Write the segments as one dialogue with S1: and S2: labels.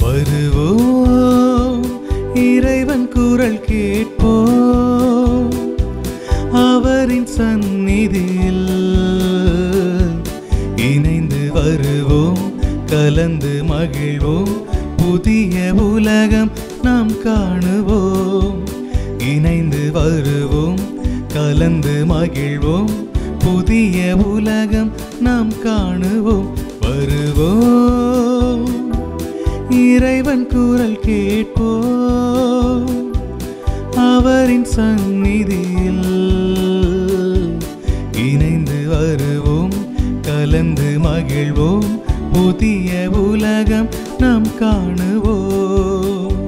S1: வருவோம் இறைவன் குரல் கேட்போம், அவரின் சந்நிதியில் இணைந்து வருவோம், கலந்து மகிழ்வோம், புதிய உலகம் நாம் காணுவோம். இணைந்து வருவோம், கலந்து மகிழ்வோம், புதிய உலகம் நாம் காணுவோம். வருவோம் இறைவன் குரல் கேட்போம், அவரின் சந்நிதியில் இணைந்து வருவோம், கலந்து மகிழ்வோம், புதிய உலகம் நாம் காணுவோம்.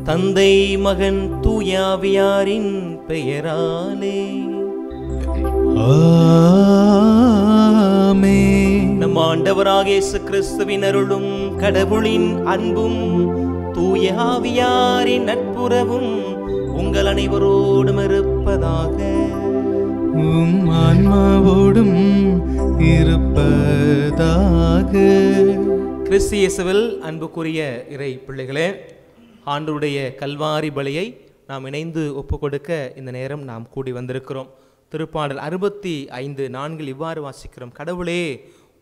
S2: தந்தை மகன் தூயாவியாரின் பெயராலே
S1: ஆமென்.
S2: நம் ஆண்டவராகிய இயேசு கிறிஸ்துவின் அருளும் கடவுளின் அன்பும் தூயாவியாரின் நட்புறவும் உங்கள் அனைவரோடும் இருப்பதாக.
S1: உம் ஆன்மாவோடும் இருப்பதாக.
S2: கிறிஸ்து இயேசுவில் அன்புக்குரிய இறை பிள்ளைகளே, ஆண்டவருடைய கல்வாரி பலியை நாம் இணைந்து ஒப்புக்கொடுக்க இந்த நேரம் நாம் கூடி வந்திருக்கிறோம். திருப்பாடல் 65:4 இவ்வாறு வாசிக்கிறோம். கடவுளே,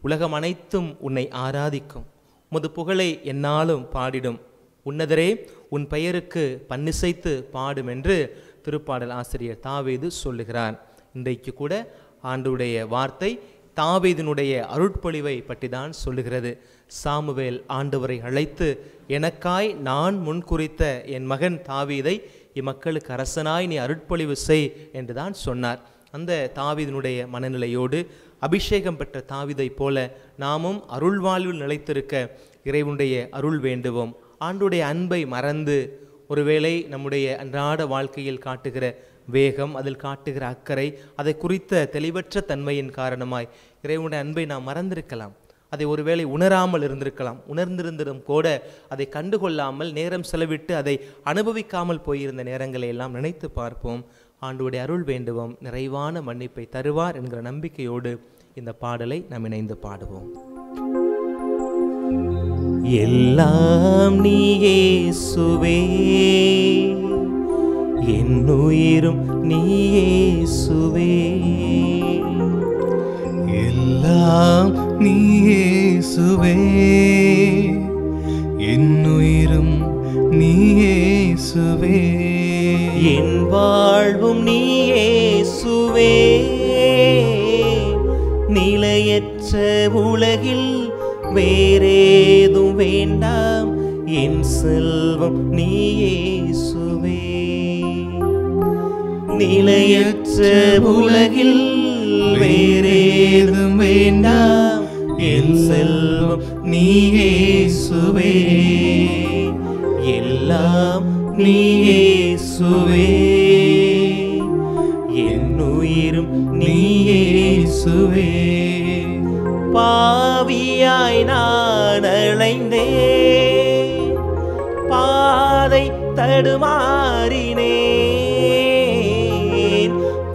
S2: உலகம் அனைத்தும் உன்னை ஆராதிக்கும், உமது புகழை எந்நாளும் பாடிடும். உன்னதரே, உன் பெயருக்கு பன்னிசைத்து பாடும் என்று திருப்பாடல் ஆசிரியர் தாவீது சொல்லுகிறார். இன்றைக்கு கூட ஆண்டவருடைய வார்த்தை தாவீதினுடைய அருட்பொழிவை பற்றி தான் சொல்லுகிறது. சாமுவேல் ஆண்டவரை அழைத்து, எனக்காய் நான் முன்குறித்த என் மகன் தாவீதை இம்மக்களுக்கு அரசனாய் நீ அருட்பொழிவு செய் என்று தான் சொன்னார். அந்த தாவீதினுடைய மனநிலையோடு அபிஷேகம் பெற்ற தாவீதை போல நாமும் அருள் வாழ்வில் நிலைத்திருக்க இறைவனுடைய அருள் வேண்டுவோம். ஆண்டுடைய அன்பை மறந்து ஒருவேளை நம்முடைய அன்றாட வாழ்க்கையில் காட்டுகிற வேகம், அதில் காட்டுகிற அக்கறை, அதை குறித்த தெளிவற்ற தன்மையின் காரணமாய் இறைவனுடைய அன்பை நாம் மறந்திருக்கலாம். அதை ஒருவேளை உணராமல் இருந்திருக்கலாம். உணர்ந்திருந்திரும் கூட அதை கண்டுகொள்ளாமல் நேரம் செலவிட்டு அதை அனுபவிக்காமல் போயிருந்த நேரங்களை எல்லாம் நினைத்து பார்ப்போம். ஆண்டவருடைய அருள் வேண்டுவோம், நிறைவான மன்னிப்பை தருவார் என்கிற நம்பிக்கையோடு இந்த பாடலை நாம் இணைந்து பாடுவோம். எல்லாம் நீயே இயேசுவே, என் உயிரும் நீயே இயேசுவே.
S1: எல்லாம் நீயே இயேசுவே, என் உயிரும் நீயே இயேசுவே.
S2: என் வாழ்வும் நீயே இயேசுவே, நிலையற்ற உலகில் வேறேதும் வேண்டாம், என் செல்வம் நீயே இயேசுவே. நிலையற்ற உலகில் வேறேதும் வேண்டாம், என் செல்வம் நீயே இயேசுவே. எல்லாம் நீயே இயேசுவே, என் உயிரும் நீயே இயேசுவே. பாவியாய் நான் அலைந்தேன், பாதை தடுமாறினேன்.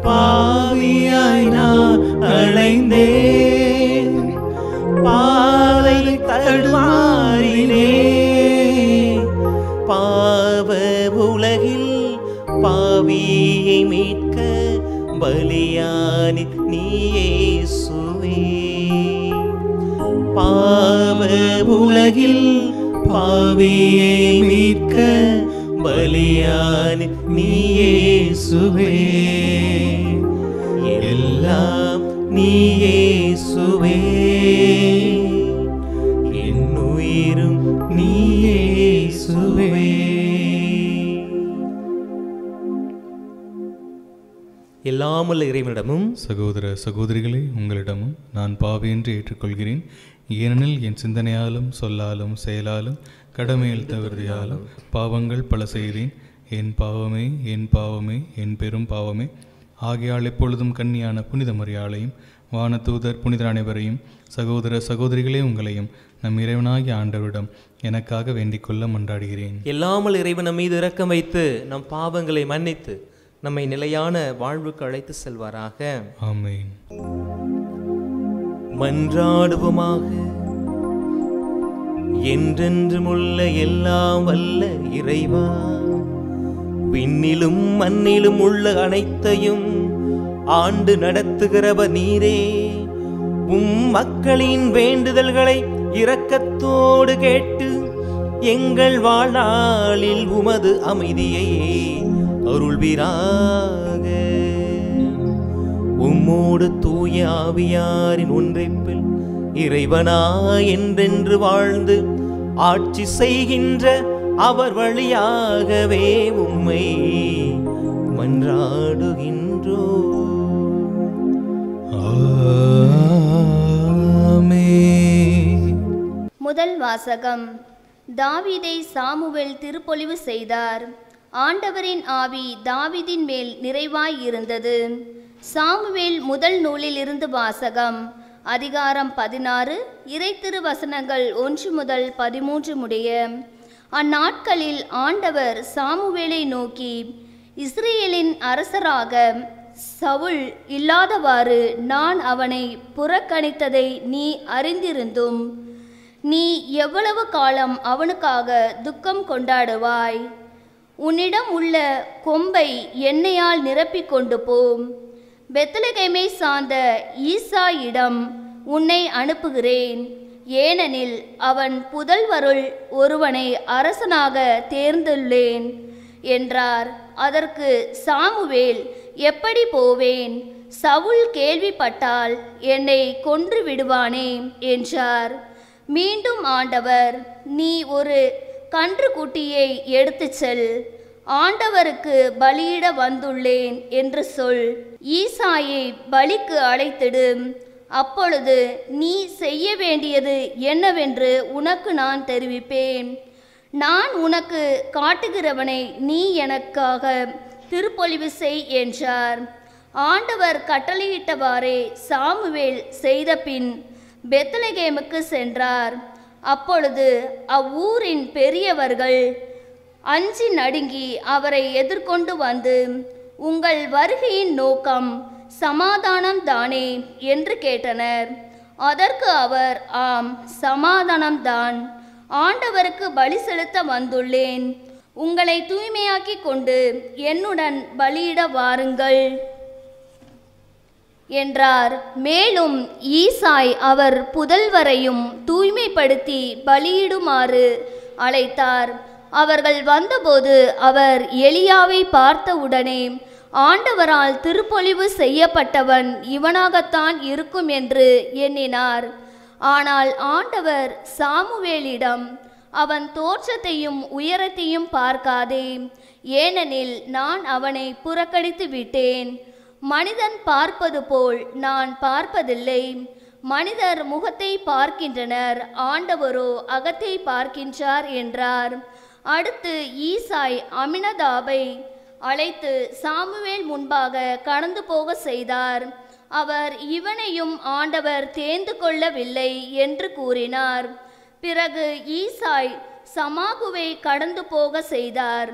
S2: பாவியாய் நான் அலைந்தேன், பாதை தடுமாறினேன். பாவ உலகில் பாவியை மீட்க பலியானி நீயே இயேசுவே. பாவ உலகில் பாவியை மீட்க பலியானி நீயே இயேசுவே. எல்லாம் நீயே இயேசுவே, என் உயிரும் நீயே இயேசுவே. எல்லாமுள்ள இறைவனிடமும்
S1: சகோதர சகோதரிகளே, உங்களிடமும் நான் பாவி என்று ஏற்றுக்கொள்கிறேன். ஏனெனில் என் சிந்தனையாலும் சொல்லாலும் செயலாலும் கடமையில் தவறுதியாலும் பாவங்கள் பல செய்தேன். என் பாவமே, என் பாவமே, என் பெரும் பாவமே. ஆகையால் எப்பொழுதும் கன்னியான புனித மரியாளையும் வானதூதர் புனிதர் அனைவரையும் சகோதர சகோதரிகளே உங்களையும் நம் இறைவனாகிய ஆண்டவரிடம் எனக்காக வேண்டிக் கொள்ள மன்றாடுகிறேன்.
S2: எல்லாமல் இறைவன் நம் மீது இரக்கம் வைத்து நம் பாவங்களை மன்னித்து நம்மை நிலையான வாழ்வுக்கு அழைத்து செல்வாராக.
S1: ஆமென்.
S2: மன்றாடுவோமாக. என்றென்றும் உள்ள எல்லாம் வல்ல இறைவா, விண்ணிலும் மண்ணிலும் உள்ள அனைத்தையும் ஆண்டு நடத்துகிறவர் நீரே. மக்களின் வேண்டுதல்களை இரக்கத்தோடு கேட்டு எங்கள் வாழ்நாளில் உமது அமைதியை அருள்வீராக. உம்மோடு தூய ஆவியாரின் ஒன்றைப்பில் இறைவனா என்றென்று வாழ்ந்து ஆட்சி செய்கின்ற அவர் வழியாகவே உம்மை மன்றாடுகின்றோ.
S3: முதல் வாசகம். தாவீதை சாமுவேல் திருப்பொழிவு செய்தார். ஆண்டவரின் ஆவி தாவீதின் மேல் நிறைவாய் இருந்தது. சாமுவேல் முதல் நூலில் இருந்து வாசகம். அதிகாரம் 16, இறை திருவசனங்கள் 1 முதல் 13 முடிய. அந்நாட்களில் ஆண்டவர் சாமுவேலை நோக்கி, இஸ்ரேலின் அரசராக சவுல் இல்லாதவாறு நான் அவனை புறக்கணித்ததை நீ அறிந்திருந்தும் நீ எவ்வளவு காலம் அவனுக்காக துக்கம் கொண்டாடுவாய்? உன்னிடம் உள்ள கொம்பை எண்ணெயால் நிரப்பிக் கொண்டு போம். பெத்லகேமை சார்ந்த ஈசாயிடம் உன்னை அனுப்புகிறேன். ஏனெனில் அவன் புதல்வருள் ஒருவனை அரசனாக தேர்ந்துள்ளேன் என்றார். அதற்கு சாமுவேல், எப்படி போவேன்? சவுல் கேள்விப்பட்டால் என்னை கொன்று விடுவானே என்றார். மீண்டும் ஆண்டவர், நீ ஒரு கன்றுக்குட்டியை எடுத்துச் செல், ஆண்டவருக்கு பலியிட வந்துள்ளேன் என்று சொல். ஈசாயை பலிக்கு அழைத்திடு. அப்பொழுது நீ செய்ய வேண்டியது என்னவென்று உனக்கு நான் தெரிவிப்பேன். நான் உனக்கு காட்டுகிறவனை நீ எனக்காக திருப்பொழிவு செய் என்றார். ஆண்டவர் கட்டளையிட்டவாறே சாமுவேல் செய்த பின் பெத்லகேமுக்கு சென்றார். அப்பொழுது அவ்வூரின் பெரியவர்கள் அஞ்சி நடுங்கி அவரை எதிர்கொண்டு வந்து, உங்கள் வருகையின் நோக்கம் சமாதானம் தானே என்று கேட்டனர். அதற்கு அவர், ஆம், சமாதானம்தான். ஆண்டவருக்கு பலி செலுத்த வந்துள்ளேன். உங்களை தூய்மையாக்கி கொண்டு என்னுடன் பலியிட வாருங்கள் என்றார். மேலும் ஈசாய் அவர் புதல்வரையும் தூய்மைப்படுத்தி பலியிடுமாறு அழைத்தார். அவர்கள் வந்தபோது அவர் எலியாவை பார்த்தவுடனே, ஆண்டவரால் திருப்பொழிவு செய்யப்பட்டவன் இவனாகத்தான் இருக்கும் என்று எண்ணினார். ஆனால் ஆண்டவர் சாமுவேலிடம், அவன் தோற்றத்தையும் உயரத்தையும் பார்க்காதே, ஏனெனில் நான் அவனை புறக்கணித்து விட்டேன். மனிதன் பார்ப்பது போல் நான் பார்ப்பதில்லை. மனிதர் முகத்தை பார்க்கின்றனர், ஆண்டவரோ அகத்தை பார்க்கின்றார் என்றார். அடுத்து ஈசாய் அமினதாபை அழைத்து சாமுவேல் முன்பாக கடந்து போக செய்தார். அவர், இவனையும் ஆண்டவர் தேர்ந்து கொள்ளவில்லை என்று கூறினார். பிறகு ஈசாய் சமாகுவை கடந்து போக செய்தார்.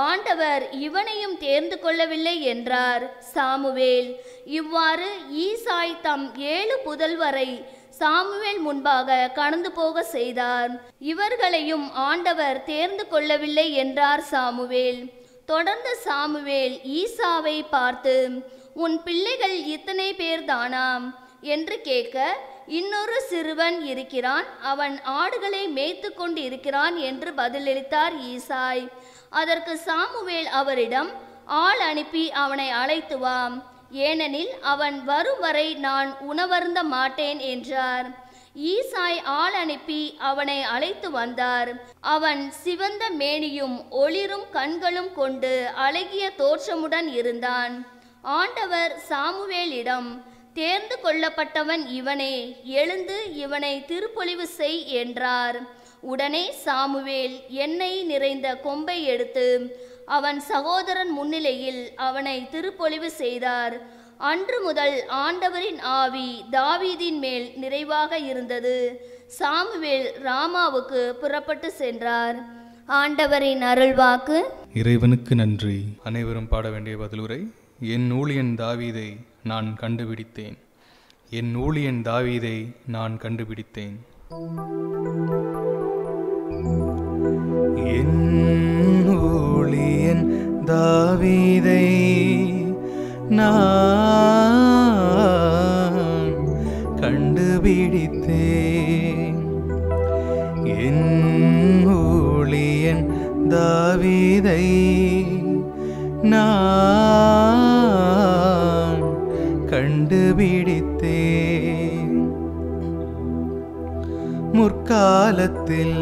S3: ஆண்டவர் இவனையும் தேர்ந்து கொள்ளவில்லை என்றார். சாமுவேல் இவ்வாறு ஈசாய் தம் 7 புதல்வரை சாமுவேல் முன்பாக கடந்து போக செய்தார். இவர்களையும் ஆண்டவர் தேர்ந்து கொள்ளவில்லை என்றார் சாமுவேல். தொடர்ந்து சாமுவேல் ஈசாவை பார்த்து, உன் பிள்ளைகள் இத்தனை பேர்தானாம் என்று கேட்க, இன்னொரு சிறுவன் இருக்கிறான், அவன் ஆடுகளை மேய்த்து கொண்டு இருக்கிறான் என்று பதிலளித்தார் ஈசாய். அதற்கு சாமுவேல் அவரிடம், ஆள் அனுப்பி அவனை அழைத்து வா, ஏனெனில் அவன் வரும் வரை நான் உணவருந்த மாட்டேன் என்றார். ஈசாய் ஆள் அனுப்பி அவனை அழைத்து வந்தார். அவன் சிவந்த மேனியும் ஒளிரும் கண்களும் கொண்டு அழகிய தோற்றமுடன் இருந்தான். ஆண்டவர் சாமுவேலிடம், தேர்ந்து கொள்ளப்பட்டவன் இவனே, எழுந்து இவனை திருப்பொழிவு செய் என்றார். உடனே சாமுவேல் எண்ணெய் நிறைந்த கொம்பை எடுத்து அவன் சகோதரன் முன்னிலையில் அவனை திருப்பொழிவு செய்தார். அன்று முதல் ஆண்டவரின் ஆவி தாவீதின் மேல் நிறைவாக இருந்தது. சாமுவேல் ராமாவுக்கு புறப்பட்டு சென்றார். ஆண்டவரின் அருள்வாக்கு.
S1: இறைவனுக்கு நன்றி. அனைவரும் பாட வேண்டிய பதிலுரை. என் ஊழியன் தாவீதை நான் கண்டுபிடித்தேன், என் ஊழியன் தாவீதை நான் கண்டுபிடித்தேன்.
S4: என் ஊழியன் தாவீதை நான் கண்டுபிடித்தேன். என் ஊழியன் தாவீதை நான் கண்டுபிடித்தேன். முற்காலத்தில்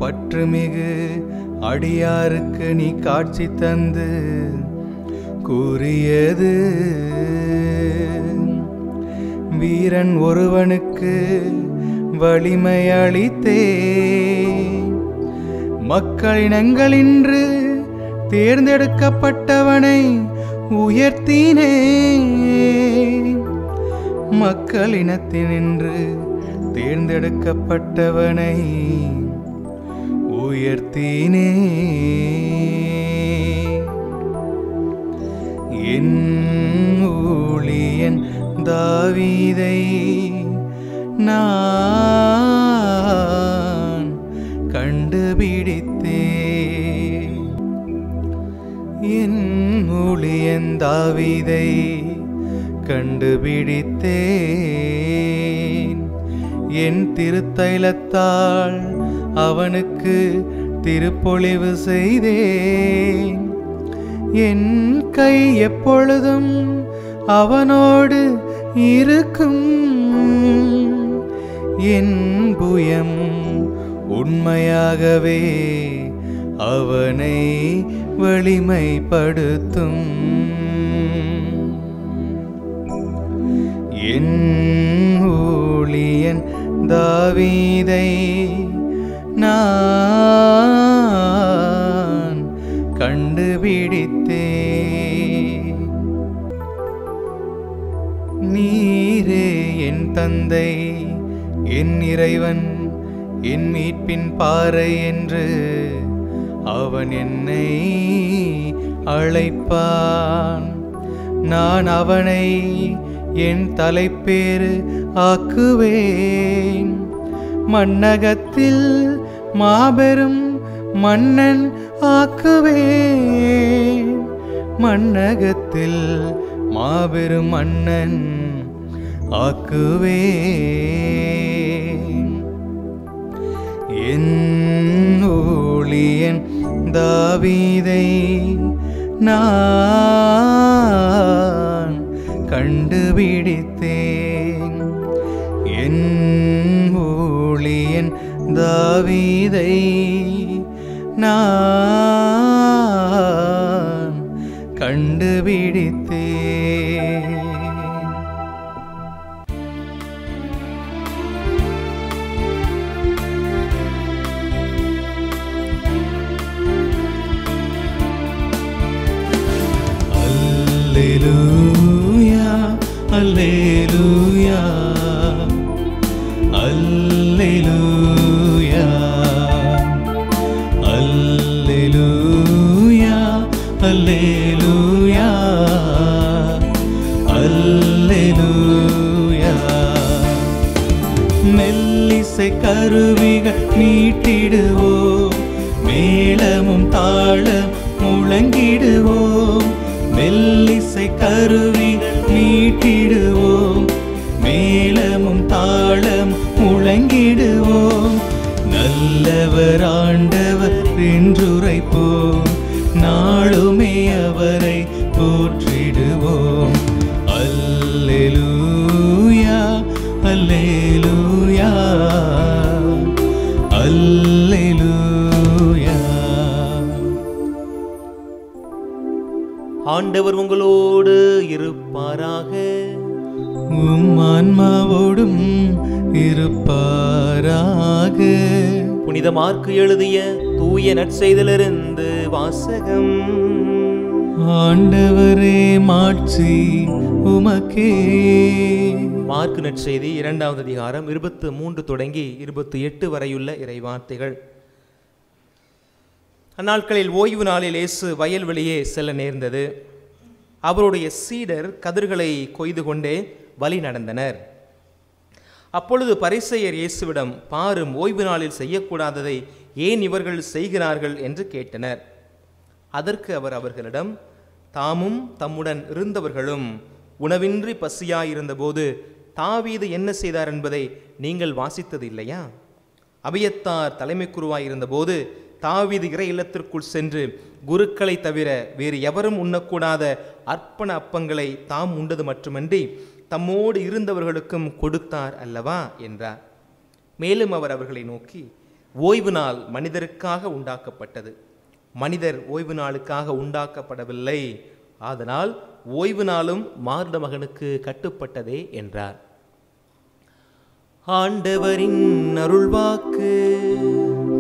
S4: பற்றுமிகு அடியாருக்கு நீ காட்சி தந்து கூறியது, வீரன் ஒருவனுக்கு வலிமை அளித்தே, மக்களினங்களின்று தேர்ந்தெடுக்கப்பட்டவனை உயர்த்தினே. மக்களினத்தினின்று தேர்ந்தெடுக்கப்பட்டவனை உயர்த்தினே. என் ஊழியன் தாவீதை நான் கண்டுபிடித்தேன். என் ஊழியன் தாவீதை கண்டுபிடித்தேன். என் திருத்தைலத்தால் அவனுக்கு திருப்பொழிவு செய்தேன். என் கை எப்பொழுதும் அவனோடு இருக்கும். என் புயம் உண்மையாகவே அவனை வலிமைப்படுத்தும். என் ஊழியன் தாவீதை நான் கண்டுபிடித்தேன். நீரே என் தந்தை, என் இறைவன், என் மீட்பின் பாறை என்று அவன் என்னை அழைப்பான். நான் அவனை என் தலைப்பேறு ஆக்குவேன். மண்ணகத்தில் மாபெரும் மன்னன் ஆக்குவேன். மண்ணகத்தில் மாபெரும் மன்னன் ஆக்குவேன். என் ஊழியன் தாவீதை நான் கண்டுபிடித்தேன். என் ஊழியன் தாவீதை நான் கண்டுபிடித்தேன். அல்லேலூயா அல்லேலூயா அல்லேலூயா அல்லேலூயா அல்லேலூயா அல்லேலூயா. மெல்லிசை கருவிகள் மீட்டிடுவோம், மேளமும் தாளம் முழங்கிடுவோம். மெல்லிசை கருவிகள் மீட்டிடுவோம், மேளமும் தாளம் முழங்கிடுவோம். நல்லவர் ஆண்டவர் என்றுரைப்போம், நாளுமே அவரை போற்றிடுவோம். அல்லேலூயா அல்லேலூயா அல்லேலூயா.
S2: ஆண்டவர் உங்களோடு இருப்பாராக.
S4: உம் ஆன்மாவோடும் இருப்பாராக.
S2: புனித மார்க்கு எழுதிய தூய நற்செய்தியிலிருந்து வாசகம்.
S4: ஆண்டவரே மாட்சி உமக்கே.
S2: மார்க்கு நற்செய்தி 2வது அதிகாரம் 23 தொடங்கி 28 வரையுள்ள இறைவார்த்தைகள். அந்நாட்களில் ஓய்வு நாளில் இயேசு வயல்வெளியே செல்ல நேர்ந்தது. அவருடைய சீடர் கதிர்களை கொய்து கொண்டே வழி நடந்தனர். அப்பொழுது பரிசேயர் இயேசுவிடம், பாரும், ஓய்வு நாளில் செய்யக்கூடாததை ஏன் இவர்கள் செய்கிறார்கள் என்று கேட்டனர். அதற்கு அவர் அவர்களிடம், தாமும் தம்முடன் இருந்தவர்களும் உணவின்றி பசியாயிருந்தபோது தாவீது என்ன செய்தார் என்பதை நீங்கள் வாசித்தது இல்லையா? அபியத்தார் தலைமை குருவாயிருந்தபோது தாவீது இறை இல்லத்திற்குள் சென்று குருக்களை தவிர வேறு எவரும் உண்ணக்கூடாத அர்ப்பண அப்பங்களை தாம் உண்டது மட்டுமன்றி தம்மோடு இருந்தவர்களுக்கும் கொடுத்தார் அல்லவா என்றார். மேலும் அவர் அவர்களை நோக்கி, ஓய்வு நாள் மனிதருக்காக உண்டாக்கப்பட்டது, மனிதர் ஓய்வு நாளுக்காக உண்டாக்கப்படவில்லை. அதனால் ஓய்வு நாளும் மானிட மகனுக்கு கட்டுப்பட்டதே என்றார். ஆண்டவரின் அருள்வாக்கு.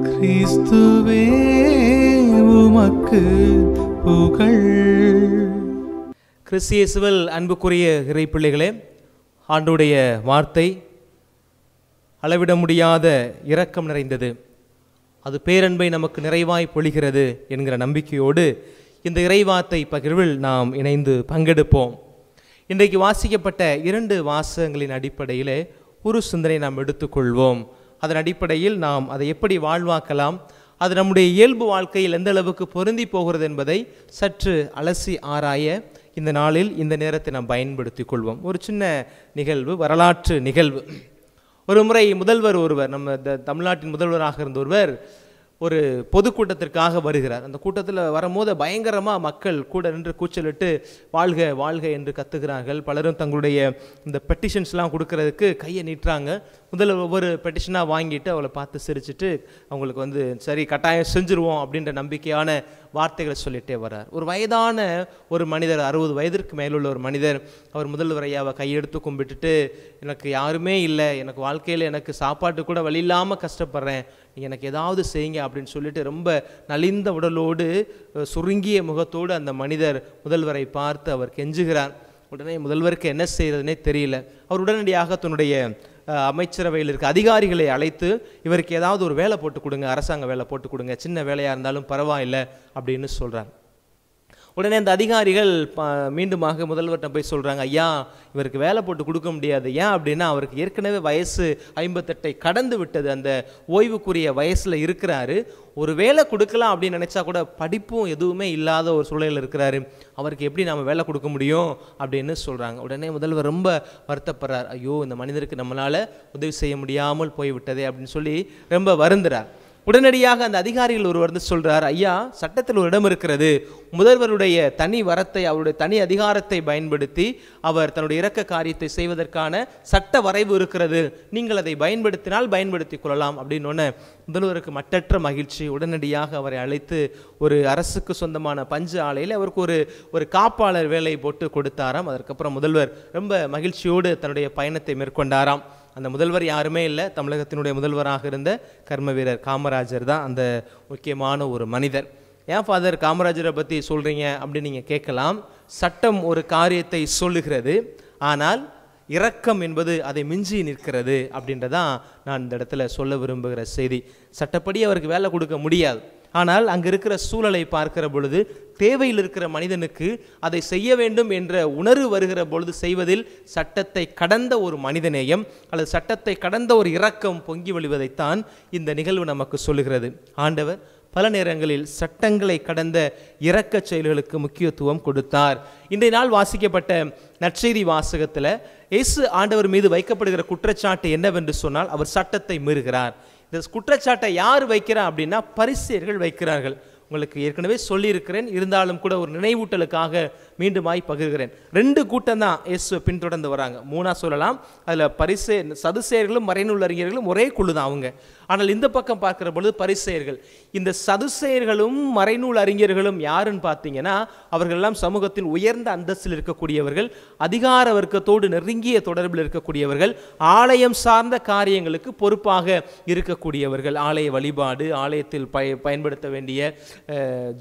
S4: கிறிஸ்துவே உமக்கு புகழ்.
S2: கிறிஸ்து இயேசுவில் அன்புக்குரிய இறை பிள்ளைகளே, ஆண்டவருடைய வார்த்தை அளவிட முடியாத இரக்கம் நிறைந்தது. அது பேரன்பை நமக்கு நிறைவாய் பொழிகிறது என்கிற நம்பிக்கையோடு இந்த இறைவார்த்தை பகிர்வில் நாம் இணைந்து பங்கெடுப்போம். இன்றைக்கு வாசிக்கப்பட்ட 2 வாசகங்களின் அடிப்படையிலே ஒரு சிந்தனை நாம் எடுத்துக்கொள்வோம். அதன் அடிப்படையில் நாம் அதை எப்படி வாழ்வாக்கலாம், அது நம்முடைய இயல்பு வாழ்க்கையில் எந்த அளவுக்கு பொருந்தி போகிறது என்பதை சற்று அலசி ஆராய இந்த நாளில் இந்த நேரத்தை நாம் பயன்படுத்தி கொள்வோம். ஒரு சின்ன நிகழ்வு, வரலாற்று நிகழ்வு. ஒரு முறை முதல்வர் ஒருவர், நம்ம தமிழ்நாட்டின் முதல்வராக இருந்த ஒருவர் ஒரு பொதுக்கூட்டத்திற்காக வருகிறார். அந்த கூட்டத்தில் வரும்போது பயங்கரமாக மக்கள் கூட நின்று கூச்சலிட்டு வாழ்க வாழ்க என்று கத்துகிறார்கள். பலரும் தங்களுடைய இந்த பெட்டிஷன்ஸ்லாம் கொடுக்கறதுக்கு கையை நீட்டுறாங்க. முதல்ல ஒவ்வொரு பெட்டிஷனாக வாங்கிட்டு அவளை பார்த்து சிரிச்சுட்டு அவங்களுக்கு சரி கட்டாயம் செஞ்சுருவோம் அப்படின்ற நம்பிக்கையான வார்த்தைகளை சொல்லிட்டே வர்றார். ஒரு வயதான ஒரு மனிதர், 60 வயதிற்கு மேலுள்ள ஒரு மனிதர், அவர் முதல்வர் ஐயாவை கையெடுத்து கும்பிட்டுட்டு, எனக்கு யாருமே இல்லை, எனக்கு வாழ்க்கையில் எனக்கு சாப்பாட்டு கூட வழி இல்லாமல் கஷ்டப்படுறேன், நீங்கள் எனக்கு ஏதாவது செய்யுங்க அப்படின்னு சொல்லிட்டு ரொம்ப நலிந்த உடலோடு சுருங்கிய முகத்தோடு அந்த மனிதர் முதல்வரை பார்த்து அவர் கெஞ்சுகிறார். உடனே முதல்வருக்கு என்ன செய்யறதுனே தெரியல. அவர் உடனடியாக தன்னுடைய அமைச்சரவையில் இருக்க அதிகாரிகளை அழைத்து, இவருக்கு ஏதாவது ஒரு வேலை போட்டு கொடுங்க, அரசாங்க வேலை போட்டு கொடுங்க, சின்ன வேலையாக இருந்தாலும் பரவாயில்லை அப்படின்னு சொல்கிறார். உடனே அந்த அதிகாரிகள் மீண்டுமாக முதல்வர்கிட்ட போய் சொல்கிறாங்க, ஐயா இவருக்கு வேலை போட்டு கொடுக்க முடியாது. ஏன் அப்படின்னா அவருக்கு ஏற்கனவே வயசு 58 கடந்து விட்டது, அந்த ஓய்வுக்குரிய வயசில் இருக்கிறாரு. ஒரு வேலை கொடுக்கலாம் அப்படின்னு நினச்சா கூட படிப்பும் எதுவுமே இல்லாத ஒரு சூழலில் இருக்கிறாரு, அவருக்கு எப்படி நம்ம வேலை கொடுக்க முடியும் அப்படின்னு சொல்கிறாங்க. உடனே முதல்வர் ரொம்ப வருத்தப்படுறார். ஐயோ இந்த மனிதருக்கு நம்மளால் உதவி செய்ய முடியாமல் போய்விட்டதே அப்படின்னு சொல்லி ரொம்ப வருந்துறார். உடனடியாக அந்த அதிகாரிகள் ஒருவர் சொல்றார், ஐயா சட்டத்தில் ஒரு இடம் இருக்கிறது, முதல்வருடைய தனி வரத்தை, அவருடைய தனி அதிகாரத்தை பயன்படுத்தி அவர் தன்னுடைய இரக்க காரியத்தை செய்வதற்கான சட்ட வரைவு இருக்கிறது, நீங்கள் அதை பயன்படுத்தினால் பயன்படுத்தி கொள்ளலாம் அப்படின்னு முதல்வருக்கு மட்டற்ற மகிழ்ச்சி. உடனடியாக அவரை அழைத்து ஒரு அரசுக்கு சொந்தமான பஞ்சு ஆலையில் அவருக்கு ஒரு காப்பாளர் வேலை போட்டு கொடுத்தாராம். அதற்கப்புறம் முதல்வர் ரொம்ப மகிழ்ச்சியோடு தன்னுடைய பயணத்தை மேற்கொண்டாராம். அந்த முதல்வர் யாருமே இல்லை, தமிழகத்தினுடைய முதல்வராக இருந்த கர்ம வீரர் காமராஜர் தான் அந்த முக்கியமான ஒரு மனிதர். ஏன் ஃபாதர் காமராஜரை பற்றி சொல்கிறீங்க அப்படின்னு நீங்கள் கேட்கலாம். சட்டம் ஒரு காரியத்தை சொல்லுகிறது, ஆனால் இரக்கம் என்பது அதை மிஞ்சி நிற்கிறது அப்படின்றதான் நான் இந்த இடத்துல சொல்ல விரும்புகிற செய்தி. சட்டப்படி அவருக்கு வேலை கொடுக்க முடியாது, ஆனால் அங்கே இருக்கிற சூழலை பார்க்கிற பொழுது தேவையில் இருக்கிற மனிதனுக்கு அதை செய்ய வேண்டும் என்ற உணர்வு வருகிற பொழுது செய்வதில் சட்டத்தை கடந்த ஒரு மனிதநேயம் அல்லது சட்டத்தை கடந்த ஒரு இரக்கம் பொங்கி வழிவதைத்தான் இந்த நிகழ்வு நமக்கு சொல்லுகிறது. ஆண்டவர் பல நேரங்களில் சட்டங்களை கடந்த இரக்க செயல்களுக்கு முக்கியத்துவம் கொடுத்தார். இன்றைய நாள் வாசிக்கப்பட்ட நற்செய்தி வாசகத்தில் இயேசு ஆண்டவர் மீது வைக்கப்படுகிற குற்றச்சாட்டு என்னவென்று சொன்னால், அவர் சட்டத்தை மீறுகிறார். இந்த குற்றச்சாட்டை யார் வைக்கிறார் அப்படின்னா பரிசேயர்கள் வைக்கிறார்கள். உங்களுக்கு ஏற்கனவே சொல்லியிருக்கிறேன், இருந்தாலும் கூட ஒரு நினைவூட்டலுக்காக மீண்டுமாய் பகிர்கிறேன். 2 கூட்டம் தான் இயேசுவை பின்தொடர்ந்து வராங்க, 3 சொல்லலாம். அதில் சதுசேயர்களும் மறைநூல் அறிஞர்களும் ஒரே குழு தான் அவங்க. ஆனால் இந்த பக்கம் பார்க்கிற பொழுது பரிசேயர்கள். இந்த சதுசேயர்களும் மறைநூல் அறிஞர்களும் யாருன்னு பார்த்தீங்கன்னா, அவர்கள் எல்லாம் சமூகத்தில் உயர்ந்த அந்தஸ்தில் இருக்கக்கூடியவர்கள், அதிகார வர்க்கத்தோடு நெருங்கிய தொடர்பில் இருக்கக்கூடியவர்கள், ஆலயம் சார்ந்த காரியங்களுக்கு பொறுப்பாக இருக்கக்கூடியவர்கள். ஆலய வழிபாடு, ஆலயத்தில் பயன்படுத்த வேண்டிய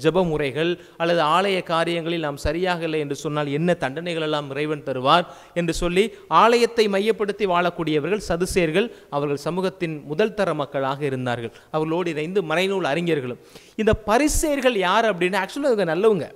S2: ஜெப முறைகள் அல்லது ஆலய காரியங்களில் நாம் சரியாக இல்லை என்று சொன்னால் என்ன தண்டனைகள் எல்லாம் இறைவன் தருவார் என்று சொல்லி ஆலயத்தை மையப்படுத்தி வாழக்கூடியவர்கள் சதுசேயர்கள். அவர்கள் சமூகத்தின் முதல் தர மக்களாக இருந்தார்கள். அவர்களோடு இணைந்து மறைநூல் அறிஞர்களும். இந்த பரிசேயர்கள் யார் அப்படின்னா, ஆக்சுவலாக நல்லவங்க,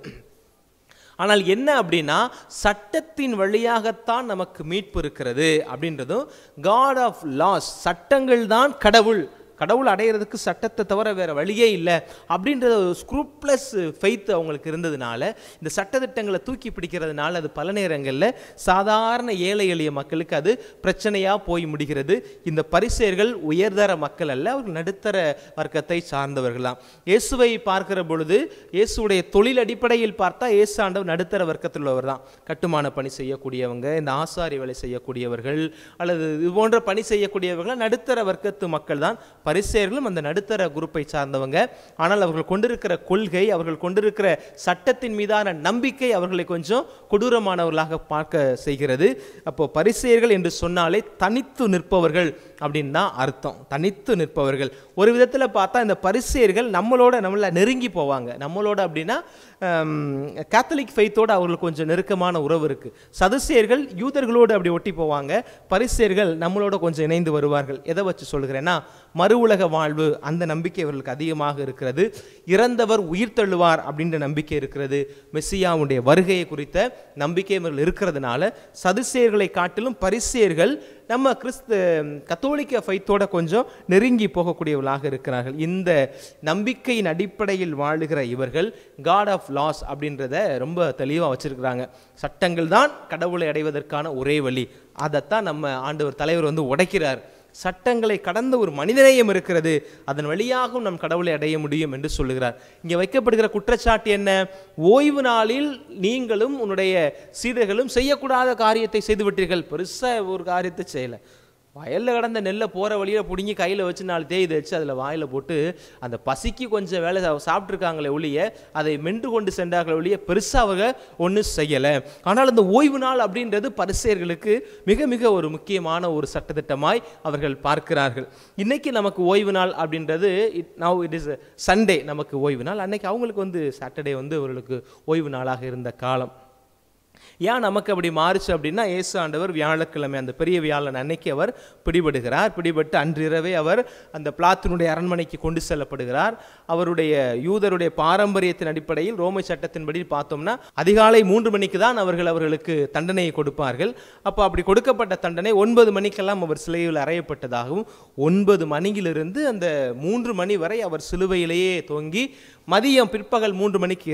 S2: ஆனால் என்ன அப்படின்னா சட்டத்தின் வழியாகத்தான் நமக்கு மீட்பு இருக்கிறது அப்படின்றதும், காட் ஆஃப் லாஸ், சட்டங்கள் தான் கடவுள், கடவுள் அடையிறதுக்கு சட்டத்தை தவிர வேற வழியே இல்லை அப்படின்ற ஒரு ஸ்க்ரூப்லெஸ் ஃபெய்த் அவங்களுக்கு இருந்ததுனால இந்த சட்டத்திட்டங்களை தூக்கி பிடிக்கிறதுனால அது பல நேரங்களில் சாதாரண ஏழை எளிய மக்களுக்கு அது பிரச்சனையாக போய் முடிகிறது. இந்த பரிசேயர்கள் உயர்தர மக்கள் அல்ல, அவர்கள் நடுத்தர வர்க்கத்தை சார்ந்தவர்களாம். இயேசுவை பார்க்கிற பொழுது இயேசுடைய தொழில் அடிப்படையில் பார்த்தா இயேசு ஆண்டவர் நடுத்தர வர்க்கத்தில் உள்ளவர் தான். கட்டுமான பணி செய்யக்கூடியவங்க, இந்த ஆசாரி வேலை செய்யக்கூடியவர்கள் அல்லது இது போன்ற பணி செய்யக்கூடியவர்கள் நடுத்தர வர்க்கத்து மக்கள் தான். பரிசேயர்களும் அந்த நடுத்தர குரூப்பை சார்ந்தவங்க. ஆனால் அவர்கள் கொண்டிருக்கிற கொள்கை, அவர்கள் கொண்டிருக்கிற சட்டத்தின் மீதான நம்பிக்கை அவர்களை கொஞ்சம் கொடூரமானவர்களாக பார்க்க செய்கிறது. அப்போ பரிசேயர்கள் என்று சொன்னாலே தனித்து நிற்பவர்கள் அப்படின்னு தான் அர்த்தம். தனித்து நிற்பவர்கள். ஒரு விதத்தில் பார்த்தா இந்த பரிசேயர்கள் நம்மள நெருங்கி போவாங்க. நம்மளோட அப்படின்னா கேத்தலிக் ஃபெய்த்தோடு அவர்களுக்கு கொஞ்சம் நெருக்கமான உறவு இருக்குது. சதுசேயர்கள் யூதர்களோடு அப்படி ஒட்டி போவாங்க. பரிசேயர்கள் நம்மளோட கொஞ்சம் இணைந்து வருவார்கள். எதை வச்சு சொல்கிறேன்னா, மறு உலக வாழ்வு அந்த நம்பிக்கை அவர்களுக்கு அதிகமாக இருக்கிறது. இறந்தவர் உயிர் தள்ளுவார் அப்படின்ற நம்பிக்கை இருக்கிறது. மெசியாவுடைய வருகையை குறித்த நம்பிக்கை அவர்கள் இருக்கிறதுனால சதுசேயர்களை காட்டிலும் பரிசேயர்கள் நம்ம கத்தோலிக்க ஃபைத்தோட கொஞ்சம் நெருங்கி போகக்கூடியவர்களாக இருக்கிறார்கள். இந்த நம்பிக்கையின் அடிப்படையில் வாழுகிற இவர்கள் காட் ஆஃப் லாஸ் அப்படின்றத ரொம்ப தெளிவாக வச்சிருக்கிறாங்க. சட்டங்கள் தான் கடவுளை அடைவதற்கான ஒரே வழி. அதைத்தான் நம்ம ஆண்டவர் தலைவர் உடைக்கிறார். சட்டங்களை கடந்த ஒரு மனிதநேயம் இருக்கிறது, அதன் வழியாகவும் நம் கடவுளை அடைய முடியும் என்று சொல்லுகிறார். இங்கே வைக்கப்படுகிற குற்றச்சாட்டு என்ன? ஓய்வு நாளில் நீங்களும் உன்னுடைய சீடர்களும் செய்யக்கூடாத காரியத்தை செய்துவிட்டீர்கள். பெருசாக ஒரு காரியத்தை செய்யலை. வயலில் கடந்த நெல்லை போகிற வழியில் பிடுங்கி கையில் வச்சு 4 தேய் வச்சு அதில் வாயில் போட்டு அந்த பசிக்கு கொஞ்சம் வேலை சாப்பிட்ருக்காங்களே ஒழிய அதை மென்று கொண்டு சென்றார்களே ஒழிய பெருசாக அவர்கள் ஒன்றும் செய்யலை. ஆனால் அந்த ஓய்வு நாள் அப்படின்றது பரிசேயர்களுக்கு மிக மிக ஒரு முக்கியமான ஒரு சட்டத்திட்டமாய் அவர்கள் பார்க்கிறார்கள். இன்றைக்கி நமக்கு ஓய்வு நாள் அப்படின்றது இட் இஸ் சண்டே நமக்கு ஓய்வு நாள். அன்னைக்கு அவங்களுக்கு சாட்டர்டே அவர்களுக்கு ஓய்வு நாளாக இருந்த காலம். ஏன் நமக்கு அப்படி மாறுச்சு அப்படின்னா, இயேசு ஆண்டவர் வியாழக்கிழமை அந்த பெரிய வியாழன் அன்னைக்கு அவர் பிடிபடுகிறார். பிடிபட்டு அன்றிரவே அவர் அந்த பிளாத்தினுடைய அரண்மனைக்கு கொண்டு செல்லப்படுகிறார். அவருடைய யூதருடைய பாரம்பரியத்தின் அடிப்படையில் ரோமை சட்டத்தின்படி பார்த்தோம்னா அதிகாலை 3 மணிக்கு தான் அவர்களுக்கு தண்டனையை கொடுப்பார்கள். அப்போ அப்படி கொடுக்கப்பட்ட தண்டனை 9 மணிக்கெல்லாம் அவர் சிலுவையில் அறையப்பட்டதாகவும் 9 மணியிலிருந்து அந்த 3 மணி வரை அவர் சிலுவையிலேயே தொங்கி மதியம் பிற்பகல் 3 மணிக்கு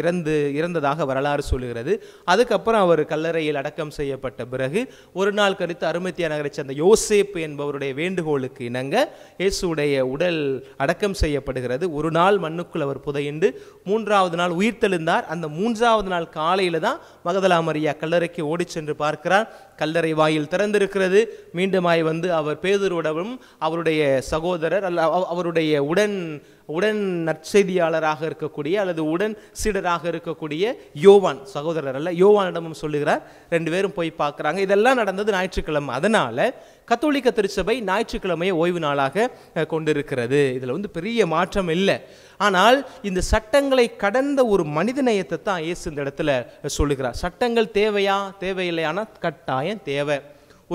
S2: இறந்ததாக வரலாறு சொல்லுகிறது. அதுக்கப்புறம் அவர் கல்லறையில் அடக்கம் செய்யப்பட்ட பிறகு ஒரு நாள் கழித்து அருமத்தியா நகரை சேர்ந்த யோசேப்பு என்பவருடைய வேண்டுகோளுக்கு இணங்க இயேசுடைய உடல் அடக்கம் செய்யப்படுகிறது. ஒரு நாள் மண்ணுக்குள் அவர் புதையுண்டு 3வது நாள் உயிர்த்தெழுந்தார். அந்த 3வது நாள் காலையில தான் மகதலா மரியா கல்லறைக்கு ஓடி சென்று பார்க்கிறார். கல்லறை வாயில் திறந்திருக்கிறது. மீண்டுமாய் அவர் பேதுருவுடனும் அவருடைய சகோதரர் அவருடைய உடன் நற்செய்தியாளராக இருக்கக்கூடிய அல்லது உடன் சீடராக இருக்கக்கூடிய யோவான், சகோதரர் அல்ல யோவானிடமும் சொல்லுகிறார். 2 பேரும் போய் பார்க்குறாங்க. இதெல்லாம் நடந்தது ஞாயிற்றுக்கிழமை. அதனால கத்தோலிக்க திருச்சபை ஞாயிற்றுக்கிழமையை ஓய்வு நாளாக கொண்டிருக்கிறது. இதில் பெரிய மாற்றம் இல்லை. ஆனால் இந்த சட்டங்களை கடந்த ஒரு மனிதநேயத்தை தான் இயேசு இந்த இடத்துல சொல்லுகிறார். சட்டங்கள் தேவையா தேவையில்லையானா கட்டாயம் தேவை.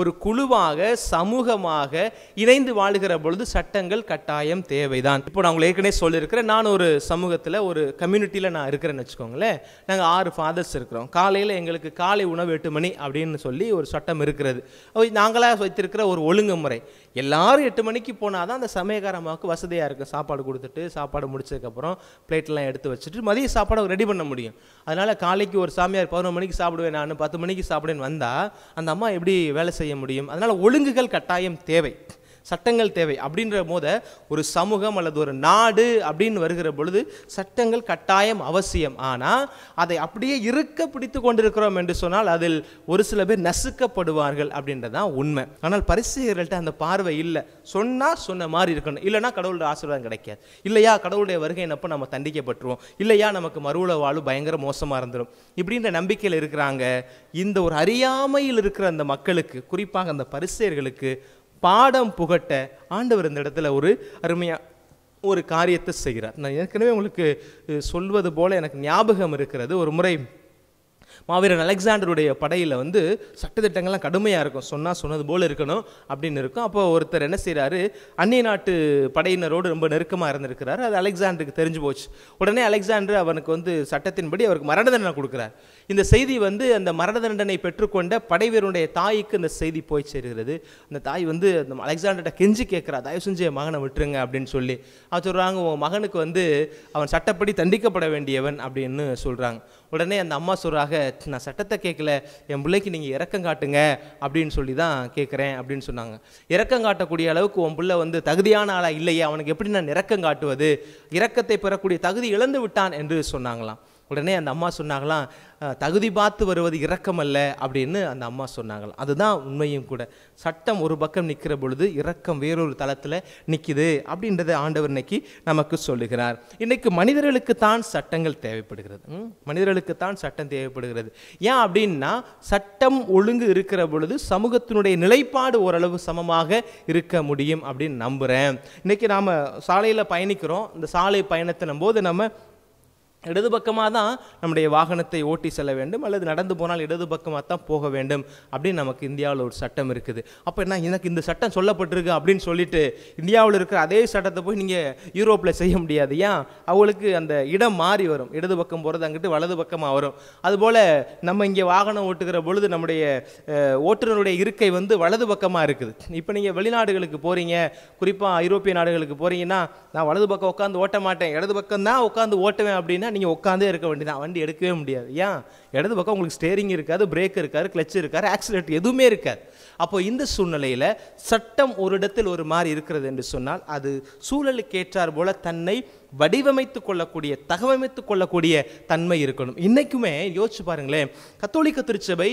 S2: ஒரு குழுவாக சமூகமாக இணைந்து வாழுகிற பொழுது சட்டங்கள் கட்டாயம் தேவைதான். இப்போ நான் உங்களுக்கு ஏற்கனவே சொல்லியிருக்கிறேன், நான் ஒரு சமூகத்தில் ஒரு கம்யூனிட்டியில் நான் இருக்கிறேன்னு வச்சுக்கோங்களேன். நாங்கள் 6 ஃபாதர்ஸ் இருக்கிறோம். காலையில் எங்களுக்கு காலை உணவு 8 மணி அப்படின்னு சொல்லி ஒரு சட்டம் இருக்கிறது. நாங்களாக வைத்திருக்கிற ஒரு ஒழுங்குமுறை. எல்லாரும் 8 மணிக்கு போனால் தான் அந்த சமயக்காரமாவுக்கு வசதியாக இருக்குது. சாப்பாடு கொடுத்துட்டு சாப்பாடு முடிச்சதுக்கப்புறம் பிளேட்லாம் எடுத்து வச்சுட்டு மதிய சாப்பாடை ரெடி பண்ண முடியும். அதனால் காலைக்கு ஒரு சாமியார் 11 மணிக்கு சாப்பிடுவேன், நான் 10 மணிக்கு சாப்பிடுவேன்னு வந்தால் அந்த அம்மா எப்படி வேலை செய்ய முடியும்? அதனால் ஒழுங்குகள் கட்டாயம் தேவை, சட்டங்கள் தேவை. அப்படின்ற போத ஒரு சமூகம் அல்லது ஒரு நாடு அப்படின்னு வருகிற பொழுது சட்டங்கள் கட்டாயம் அவசியம். ஆனால் அதை அப்படியே இருக்க பிடித்து கொண்டிருக்கிறோம் என்று சொன்னால் அதில் ஒரு சில பேர் நசுக்கப்படுவார்கள் அப்படின்றதான் உண்மை. ஆனால் பரிசேயர்கள்ட்ட அந்த பார்வை இல்லை. சொன்னால் சொன்ன மாதிரி இருக்கணும், இல்லைனா கடவுளுடைய ஆசீர்வாதம் கிடைக்காது, இல்லையா கடவுளுடைய வருகை என்னப்போ நம்ம தண்டிக்கப்பட்டுருவோம், இல்லையா நமக்கு மறுவுல வாழ்வு பயங்கர மோசமாக இருந்துடும் இப்படின்ற நம்பிக்கையில் இருக்கிறாங்க. இந்த ஒரு அறியாமையில் இருக்கிற அந்த மக்களுக்கு, குறிப்பாக அந்த பரிசேயர்களுக்கு பாடம் புகட்ட ஆண்டவர் இந்த இடத்துல ஒரு அருமையாக ஒரு காரியத்தை செய்கிறார். நான் ஏற்கனவே உங்களுக்கு சொல்வது போல எனக்கு ஞாபகம் இருக்கிறது. ஒரு முறை மாவீரன் அலெக்சாண்டருடைய படையில் வந்து சட்டத்திட்டங்கள்லாம் கடுமையாக இருக்கும், சொன்னது போல் இருக்கணும் அப்படின்னு இருக்கும். அப்போ ஒருத்தர் என்ன செய்கிறாரு, அந்நிய நாட்டு படையினரோடு ரொம்ப நெருக்கமாக இருந்திருக்கிறாரு. அது அலெக்சாண்டருக்கு தெரிஞ்சு போச்சு. உடனே அலெக்சாண்டர் அவனுக்கு வந்து சட்டத்தின்படி அவருக்கு மரண தண்டனை கொடுக்குறார். இந்த செய்தி வந்து அந்த மரண தண்டனை பெற்றுக்கொண்ட படைவீரனுடைய தாய்க்கு இந்த செய்தி போய் சேருகிறது. அந்த தாய் வந்து அந்த அலெக்சாண்டர்கிட்ட கெஞ்சி கேட்குறா, தயவு செஞ்சு என் மகனை விட்டுருங்க அப்படின்னு சொல்லி. அவர் சொல்கிறாங்க, உன் மகனுக்கு வந்து அவன் சட்டப்படி தண்டிக்கப்பட வேண்டியவன் அப்படின்னு சொல்கிறாங்க. உடனே அந்த அம்மா சொல்கிறாங்க, நான் சட்டத்தை கேட்கல, என் பிள்ளைக்கு நீங்கள் இரக்கம் காட்டுங்க அப்படின்னு சொல்லி தான் கேட்குறேன் அப்படின்னு சொன்னாங்க. இரக்கம் காட்டக்கூடிய அளவுக்கு உன் பிள்ளை வந்து தகுதியான ஆளாக இல்லையே, அவனுக்கு எப்படி நான் இரக்கம் காட்டுவது, இரக்கத்தை பெறக்கூடிய தகுதி இழந்து விட்டான் என்று சொன்னாங்களாம். உடனே அந்த அம்மா சொன்னாங்களாம், தகுதி பார்த்து வருவது இரக்கம் அல்ல அப்படின்னு அந்த அம்மா சொன்னாங்களாம். அதுதான் உண்மையும் கூட. சட்டம் ஒரு பக்கம் நிற்கிற பொழுது இரக்கம் வேறொரு தளத்தில் நிற்கிது அப்படின்றத ஆண்டவர் இன்னைக்கு நமக்கு சொல்லுகிறார். இன்னைக்கு மனிதர்களுக்கு தான் சட்டங்கள் தேவைப்படுகிறது. மனிதர்களுக்கு தான் சட்டம் தேவைப்படுகிறது. ஏன் அப்படின்னா, சட்டம் ஒழுங்கு இருக்கிற பொழுது சமூகத்தினுடைய நிலைப்பாடு ஓரளவு சமமாக இருக்க முடியும் அப்படின்னு நம்புகிறேன். இன்னைக்கு நாம் சாலையில் பயணிக்கிறோம். இந்த சாலை பயணத்தின் போது நம்ம இடது பக்கமாக தான் நம்முடைய வாகனத்தை ஓட்டி செல்ல வேண்டும், அல்லது நடந்து போனால் இடது பக்கமாக தான் போக வேண்டும் அப்படின்னு நமக்கு இந்தியாவில் ஒரு சட்டம் இருக்குது. அப்போ என்ன, எனக்கு இந்த சட்டம் சொல்லப்பட்டிருக்கு அப்படின்னு சொல்லிட்டு இந்தியாவில் இருக்கிற அதே சட்டத்தை போய் நீங்கள் யூரோப்பில் செய்ய முடியாது. ஏன், அவங்களுக்கு அந்த இடம் மாறி வரும். இடது பக்கம் போகிறது அங்கிட்டு வலது பக்கமாக வரும். அதுபோல் நம்ம இங்கே வாகனம் ஓட்டுகிற பொழுது நம்முடைய ஓட்டுநருடைய இருக்கை வந்து வலது பக்கமாக இருக்குது. இப்போ நீங்கள் வெளிநாடுகளுக்கு போகிறீங்க, குறிப்பாக ஐரோப்பிய நாடுகளுக்கு போகிறீங்கன்னா, நான் வலது பக்கம் உட்காந்து ஓட்ட மாட்டேன், இடது பக்கம் தான் உட்காந்து ஓட்டுவேன் அப்படின்னா நீங்கள் உட்காந்தே இருக்க வேண்டியதான், வண்டி எடுக்கவே முடியாது. ஏன், இடது பக்கம் உங்களுக்கு ஸ்டேரிங் இருக்காது, பிரேக் இருக்காது, கிளச் இருக்காது, ஆக்சிலேட்டர் எதுவுமே இருக்காது. அப்போ இந்த சூழ்நிலையில் சட்டம் ஒரு இடத்தில் ஒரு மாதிரி இருக்கிறது என்று சொன்னால், அது சூழலுக்கு ஏற்றார் போல தன்னை வடிவமைத்து கொள்ளக்கூடிய, தகவமைத்து கொள்ளக்கூடிய தன்மை இருக்கணும். இன்றைக்குமே யோசிச்சு பாருங்களேன், கத்தோலிக்க திருச்சபை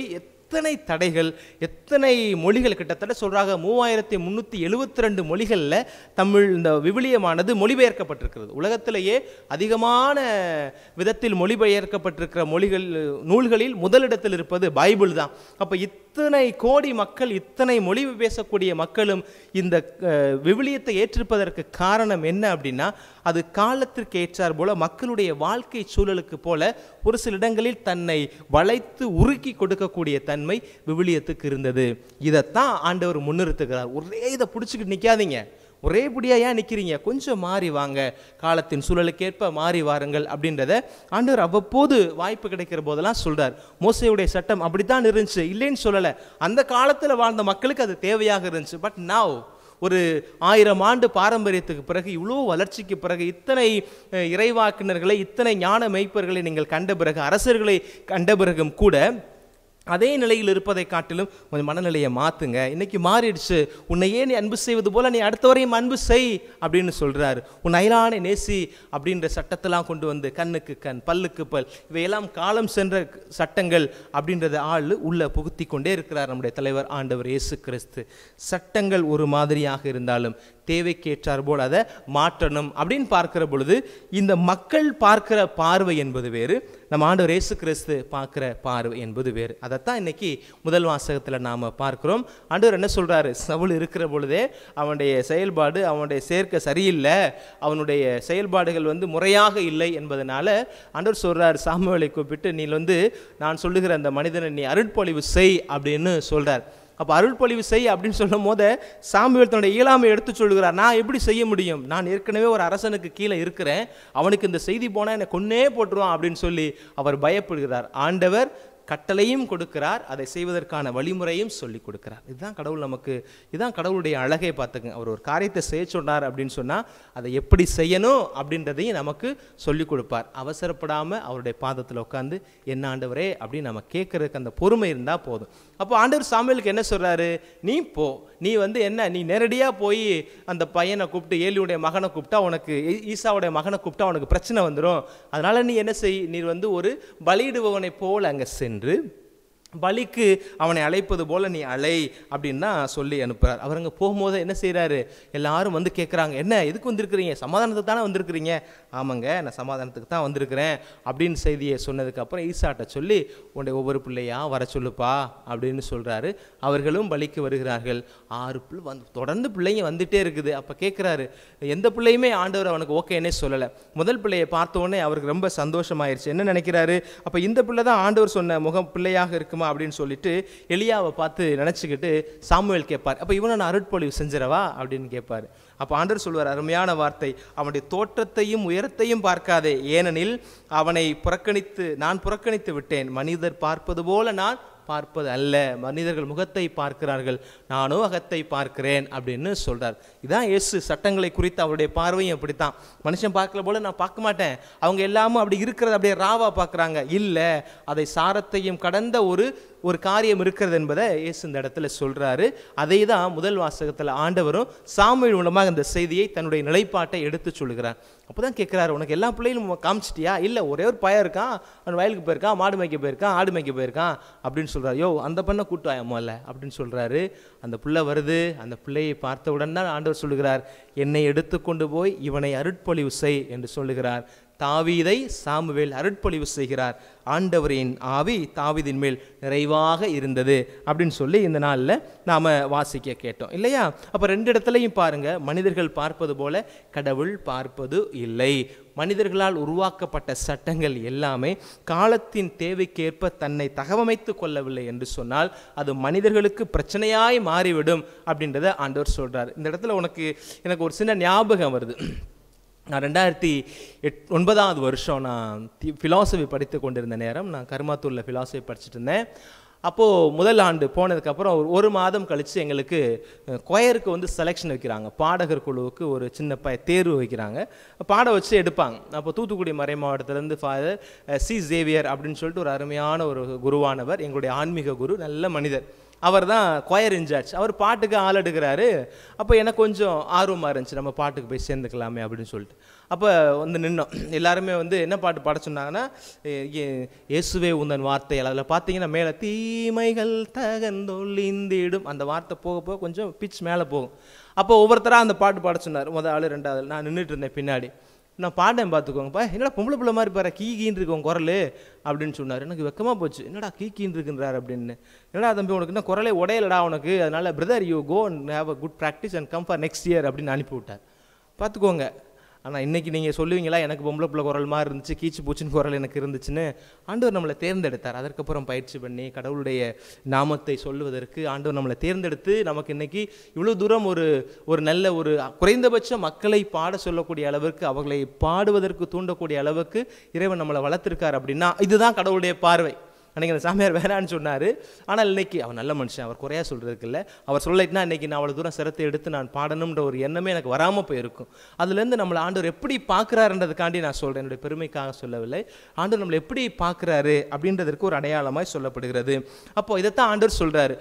S2: எத்தனை தடைகள், எத்தனை மொழிகள், கிட்டத்தட்ட சொல்கிறாங்க 3372 மொழிகளில் தமிழ் இந்த விவிலியமானது மொழிபெயர்க்கப்பட்டிருக்கிறது. உலகத்திலேயே அதிகமான விதத்தில் மொழிபெயர்க்கப்பட்டிருக்கிற நூல்களில் முதலிடத்தில் இருப்பது பைபிள் தான். அப்போ இத்தனை கோடி மக்கள், இத்தனை மொழி பேசக்கூடிய மக்களும் இந்த விவிலியத்தை ஏற்றிருப்பதற்கு காரணம் என்ன அப்படின்னா, அது காலத்திற்கு ஏற்றார் போல மக்களுடைய வாழ்க்கை சூழலுக்கு போல ஒரு சில இடங்களில் தன்னை வளைத்து உருக்கி கொடுக்கக்கூடிய தன்மை விவிலியத்துக்கு இருந்தது. இதைத்தான் ஆண்டவர் முன்னிறுத்துகிறார். ஒரே இதை பிடிச்சிக்கிட்டு நிற்காதீங்க, ஒரே படியாக ஏன் நிற்கிறீங்க, கொஞ்சம் மாறி வாங்க, காலத்தின் சூழலுக்கேற்ப மாறி வாருங்கள் அப்படின்றத ஆண்டவர் அவ்வப்போது வாய்ப்பு கிடைக்கிற போதெல்லாம் சொல்கிறார். மோசேயுடைய சட்டம் அப்படித்தான் இருந்துச்சு, இல்லைன்னு சொல்லலை. அந்த காலத்தில் வாழ்ந்த மக்களுக்கு அது தேவையாக இருந்துச்சு. பட் நவ் ஒரு 1000 ஆண்டு பாரம்பரியத்துக்கு பிறகு, இவ்வளோ வளர்ச்சிக்கு பிறகு, இத்தனை இறைவாக்கினர்களை, இத்தனை ஞான மெய்ப்பர்களை நீங்கள் கண்ட பிறகு, அரசர்களை கண்ட பிறகும் கூட அதே நிலையில் இருப்பதை காட்டிலும் கொஞ்சம் மனநிலையை மாற்றுங்க, இன்றைக்கி மாறிடுச்சு, உன்னையே நீ அன்பு செய்வது போல் நீ அடுத்தவரையும் அன்பு செய் அப்படின்னு சொல்கிறாரு. உன் அயலானை நேசி அப்படின்ற சட்டத்தெல்லாம் கொண்டு வந்து கண்ணுக்கு கண், பல்லுக்கு பல், இவையெல்லாம் காலம் சென்ற சட்டங்கள் அப்படின்றத ஆள் உள்ளே புகுத்தி கொண்டே இருக்கிறார் நம்முடைய தலைவர் ஆண்டவர் இயேசு கிறிஸ்து. சட்டங்கள் ஒரு மாதிரியாக இருந்தாலும் தேவைக்கேற்றார் போல் அதை மாற்றணும் அப்படின்னு பார்க்கிற பொழுது, இந்த மக்கள் பார்க்கிற பார்வை என்பது வேறு, நம்ம ஆண்டவர் இயேசு கிறிஸ்து பார்க்கிற பார்வை என்பது வேறு. அதைத்தான் இன்னைக்கு முதல் வாசகத்தில் நாம் பார்க்கிறோம். ஆண்டவர் என்ன சொல்கிறாரு, சவுல் இருக்கிற பொழுதே அவனுடைய செயல்பாடு, அவனுடைய சேர்க்கை சரியில்லை, அவனுடைய செயல்பாடுகள் வந்து முறையாக இல்லை என்பதனால ஆண்டவர் சொல்கிறார், சாமுவேலை கூப்பிட்டு நீ வந்து நான் சொல்லுகிற அந்த மனிதனை நீ அருட்பொழிவு செய் அப்படின்னு சொல்கிறார். அப்போ அருள்பொழிவு செய் அப்படின்னு சொல்லும் போது சாமுவேல் தன்னுடைய இயலாமை எடுத்து சொல்லுகிறார். நான் எப்படி செய்ய முடியும், நான் ஏற்கனவே ஒரு அரசனுக்கு கீழே இருக்கிறேன், அவனுக்கு இந்த செய்தி போனால் என்னை கொன்னே போட்டுருவான் அப்படின்னு சொல்லி அவர் பயப்படுகிறார். ஆண்டவர் கட்டளையும் கொடுக்கிறார், அதை செய்வதற்கான வழிமுறையும் சொல்லி கொடுக்கிறார். இதுதான் கடவுள் நமக்கு, இதுதான் கடவுளுடைய அழகை பார்த்துக்குங்க. அவர் ஒரு காரியத்தை செய்ய சொன்னார் அப்படின்னு சொன்னால் அதை எப்படி செய்யணும் அப்படின்றதையும் நமக்கு சொல்லி கொடுப்பார். அவசரப்படாமல் அவருடைய பாதத்தில் உட்காந்து என்ன ஆண்டவரே அப்படின்னு நம்ம கேட்கறதுக்கு அந்த பொறுமை இருந்தால் போதும். அப்போ ஆண்டவர் சாமுவேலுக்கு என்ன சொல்கிறாரு, நீ போ, நீ வந்து என்ன, நீ நேரடியாக போய் அந்த பையனை கூப்பிட்டு, ஏலியுடைய மகனை கூப்பிட்டா உனக்கு, ஈசாவுடைய மகனை கூப்பிட்டா உனக்கு பிரச்சனை வந்துடும், அதனால் நீ என்ன செய், நீ வந்து ஒரு பலியிடுபவனை போல் அங்கே சென்று பலிக்கு அவனை அழைப்பது போல நீ அழை அப்படின்னு தான் சொல்லி அனுப்புகிறார். அவர் அங்கே போகும்போது என்ன செய்கிறாரு, எல்லாரும் வந்து கேட்குறாங்க, என்ன எதுக்கு வந்திருக்கிறீங்க, சமாதானத்துக்கு தானே வந்திருக்கிறீங்க. ஆமாங்க, நான் சமாதானத்துக்கு தான் வந்திருக்கிறேன் அப்படின்னு செய்தியை சொன்னதுக்கப்புறம் ஈசாட்ட சொல்லி உன்னை ஒவ்வொரு பிள்ளையா வர சொல்லுப்பா அப்படின்னு சொல்கிறாரு. அவர்களும் பலிக்கு வருகிறார்கள். 6 பிள்ளை தொடர்ந்து பிள்ளைங்க வந்துட்டே இருக்குது. அப்போ கேட்குறாரு, எந்த பிள்ளையுமே ஆண்டவர் அவனுக்கு ஓகேன்னே சொல்லலை. முதல் பிள்ளையை பார்த்தோன்னே அவருக்கு ரொம்ப சந்தோஷமாயிருச்சு. என்ன நினைக்கிறாரு, அப்போ இந்த பிள்ளை தான் ஆண்டவர் சொன்ன முகம் பிள்ளையாக இருக்குமா அப்படின்னு சொல்லிட்டு எலியாவை பார்த்து நினச்சிக்கிட்டு சாமுவேல் கேட்பார், அப்போ இவனை நான் அருட்பொழிவு செஞ்சிடவா அப்படின்னு கேட்பார். அப்போ ஆண்டவர் சொல்வார் அருமையான வார்த்தை, அவனுடைய தோற்றத்தையும் உயரத்தையும் பார்க்காதே, ஏனெனில் அவனை நான் புறக்கணித்து விட்டேன். மனிதர் பார்ப்பது போல நான் பார்ப்பது அல்ல, மனிதர்கள் முகத்தை பார்க்கிறார்கள், நானோ அகத்தை பார்க்கிறேன் அப்படின்னு சொல்றார். இதான் இயேசு சட்டங்களை குறித்து அவருடைய பார்வையும் அப்படித்தான். மனுஷன் பார்க்கல போல நான் பார்க்க மாட்டேன், அவங்க எல்லாமும் அப்படி இருக்கிறத அப்படியே ராவா பார்க்குறாங்க, இல்லை அதை சாரத்தையும் கடந்த ஒரு காரியம் இருக்கிறது என்பதை இயேசு இந்த இடத்துல சொல்றாரு. அதை தான் முதல் வாசகத்தில் ஆண்டவரும் சாமுவேல் மூலமாக இந்த செய்தியை தன்னுடைய நிலைப்பாட்டை எடுத்து சொல்லுகிறார். அப்போதான் கேட்குறாரு, உனக்கு எல்லா பிள்ளைகளும் காமிச்சிட்டியா? இல்லை, ஒரே ஒரு பையன் இருக்கான், அவன் வயலுக்கு போயிருக்கான், மாடு மேய்க்க போயிருக்கான், ஆடு மேய்க்க போயிருக்கான் அப்படின்னு சொல்றாரு. யோ அந்த பண்ண கூட்டாயமோ இல்லை அப்படின்னு சொல்றாரு. அந்த பிள்ளை வருது. அந்த பிள்ளையை பார்த்தவுடன் தான் ஆண்டவர் சொல்லுகிறார், என்னை எடுத்துக்கொண்டு போய் இவனை அருட்பொழிவு செய் என்று சொல்லுகிறார். தாவீதை சாமுவேல் அருட்பொழிவு செய்கிறார். ஆண்டவரின் ஆவி தாவீதின் மேல் நிறைவாக இருந்தது அப்படின்னு சொல்லி இந்த நாளில் நாம் வாசிக்க கேட்டோம் இல்லையா? அப்போ 2 இடத்துலையும் பாருங்க, மனிதர்கள் பார்ப்பது போல கடவுள் பார்ப்பது இல்லை. மனிதர்களால் உருவாக்கப்பட்ட சட்டங்கள் எல்லாமே காலத்தின் தேவைக்கேற்ப தன்னை தகவமைத்து கொள்ளவில்லை என்று சொன்னால் அது மனிதர்களுக்கு பிரச்சனையாய் மாறிவிடும் அப்படின்றத ஆண்டவர் சொல்றார். இந்த இடத்துல எனக்கு ஒரு சின்ன ஞாபகம் வருது. நான் 2009 வருஷம் நான் ஃபிலாசபி படித்து கொண்டிருந்த நேரம், நான் கருமாத்தூரில் ஃபிலாசபி படிச்சுட்டு இருந்தேன். அப்போது முதல் ஆண்டு போனதுக்கப்புறம் ஒரு மாதம் கழித்து எங்களுக்கு கொயருக்கு வந்து செலெக்ஷன் வைக்கிறாங்க. பாடகர் குழுவுக்கு ஒரு சின்ன தேர்வு வைக்கிறாங்க, பாட வச்சு எடுப்பாங்க. அப்போ தூத்துக்குடி மறை மாவட்டத்திலேருந்து ஃபாதர் சி சேவியர் அப்படின்னு சொல்லிட்டு ஒரு அருமையான ஒரு குருவானவர், எங்களுடைய ஆன்மீக குரு, நல்ல மனிதர். அவர் தான் கொயர் இன்சார்ஜ். அவர் பாட்டுக்கு ஆள் எடுக்கிறாரு. அப்போ எனக்கு கொஞ்சம் ஆர்வமாக இருந்துச்சு, நம்ம பாட்டுக்கு போய் சேர்ந்துக்கலாமே அப்படின்னு சொல்லிட்டு. அப்போ வந்து நின்னோம். எல்லாருமே வந்து என்ன பாட்டு பாட சொன்னாங்கன்னா, இயேசுவே உந்தன் வார்த்தை. அதில் பார்த்தீங்கன்னா மேலே தீமைகள் தகந்தொழிந்திடும் அந்த வார்த்தை போக போக கொஞ்சம் பிச் மேலே போகும். அப்போ ஒவ்வொருத்தராக அந்த பாட்டு பாட சொன்னார். முதல் ஆள், 2வது. நான் நின்றுட்டு இருந்தேன் பின்னாடி. நான் பாட்டேன், பார்த்துக்கோங்கப்பா, என்னடா பொம்பளை பிள்ளை மாதிரி பாரு, கீன்னு இருக்கோம் குரல் அப்படின்னு சொன்னார். எனக்கு வெக்கமாக போச்சு, என்னடா கீன்னு இருக்குன்றார் அப்படின்னு. என்னடா தம்பி, உனக்கு இன்னும் குரலே உடையலடா உனக்கு, அதனால brother you go and have a good practice and come for next year அப்படின்னு அனுப்பி விட்டார். பார்த்துக்கோங்க. ஆனால் இன்றைக்கி நீங்கள் சொல்லுவீங்களா, எனக்கு பொம்பளை பிள்ளை குரல் மாதிரி இருந்துச்சு, கீச்சு பூச்சின்னு குரல் எனக்கு இருந்துச்சுன்னு. ஆண்டவர் நம்மளை தேர்ந்தெடுத்தார். அதற்கப்புறம் பயிற்சி பண்ணி கடவுளுடைய நாமத்தை சொல்லுவதற்கு ஆண்டவர் நம்மளை தேர்ந்தெடுத்து நமக்கு இன்றைக்கி இவ்வளோ தூரம் ஒரு நல்ல குறைந்தபட்ச மக்களை பாட சொல்லக்கூடிய அளவுக்கு, அவர்களை பாடுவதற்கு தூண்டக்கூடிய அளவுக்கு இறைவன் நம்மளை வளர்த்திருக்கார். அப்படின்னா இதுதான் கடவுளுடைய பார்வை. அன்றைக்கி அந்த சாமியார் வேணான்னு சொன்னார். ஆனால் இன்றைக்கி அவர் நல்ல மனுஷன், அவர் குறையா சொல்கிறதுக்கு இல்லை. அவர் சொல்லிட்டுனா இன்றைக்கி நான் அவ்வளோ தூரம் சிரத்தை எடுத்து நான் பாடணுன்ற ஒரு எண்ணமே எனக்கு வராமல் போயிருக்கும். அதுலேருந்து நம்மளை ஆண்டவர் எப்படி பார்க்குறாருன்றதுக்காண்டி நான் சொல்கிறேன், என்னுடைய பெருமைக்காக சொல்லவில்லை. ஆண்டவர் நம்மளை எப்படி பார்க்குறாரு அப்படின்றதற்கு ஒரு அடையாளமாய் சொல்லப்படுகிறது. அப்போது இதைத்தான் ஆண்டவர் சொல்கிறாரு.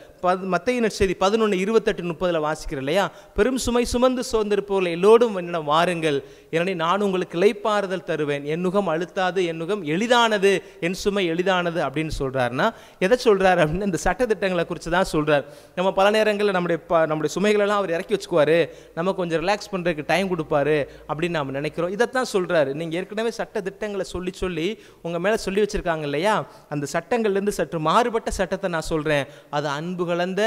S2: மத்தேயு நற்செய்தி 11:28-30 வாசிக்கிற இல்லையா, பெரும் சுமை சுமந்து சோர்ந்திருப்பவர்கள் எல்லோரும் என்னிடம் வாருங்கள், ஏனெனில் நான் உங்களுக்கு இளைப்பாறுதல் தருவேன், என் நுகம் அழுத்தாது, என் நுகம் எளிதானது, என் சுமை எளிதானது அப்படின்னு சொல்றாருன்னா எதை சொல்றாரு அப்படின்னு இந்த சட்டத்திட்டங்களை குறித்து தான் சொல்றாரு. நம்ம பல நேரங்களில் நம்முடைய சுமைகளெல்லாம் அவர் இறக்கி வச்சுக்குவாரு, நம்ம கொஞ்சம் ரிலாக்ஸ் பண்ணுறதுக்கு டைம் கொடுப்பாரு அப்படின்னு நம்ம நினைக்கிறோம். இதைத்தான் சொல்றாரு. நீங்கள் ஏற்கனவே சட்ட திட்டங்களை சொல்லி உங்கள் மேலே சொல்லி வச்சிருக்காங்க இல்லையா, அந்த சட்டங்கள்லேருந்து சற்று மாறுபட்ட சட்டத்தை நான் சொல்கிறேன். அது அன்பு கலந்த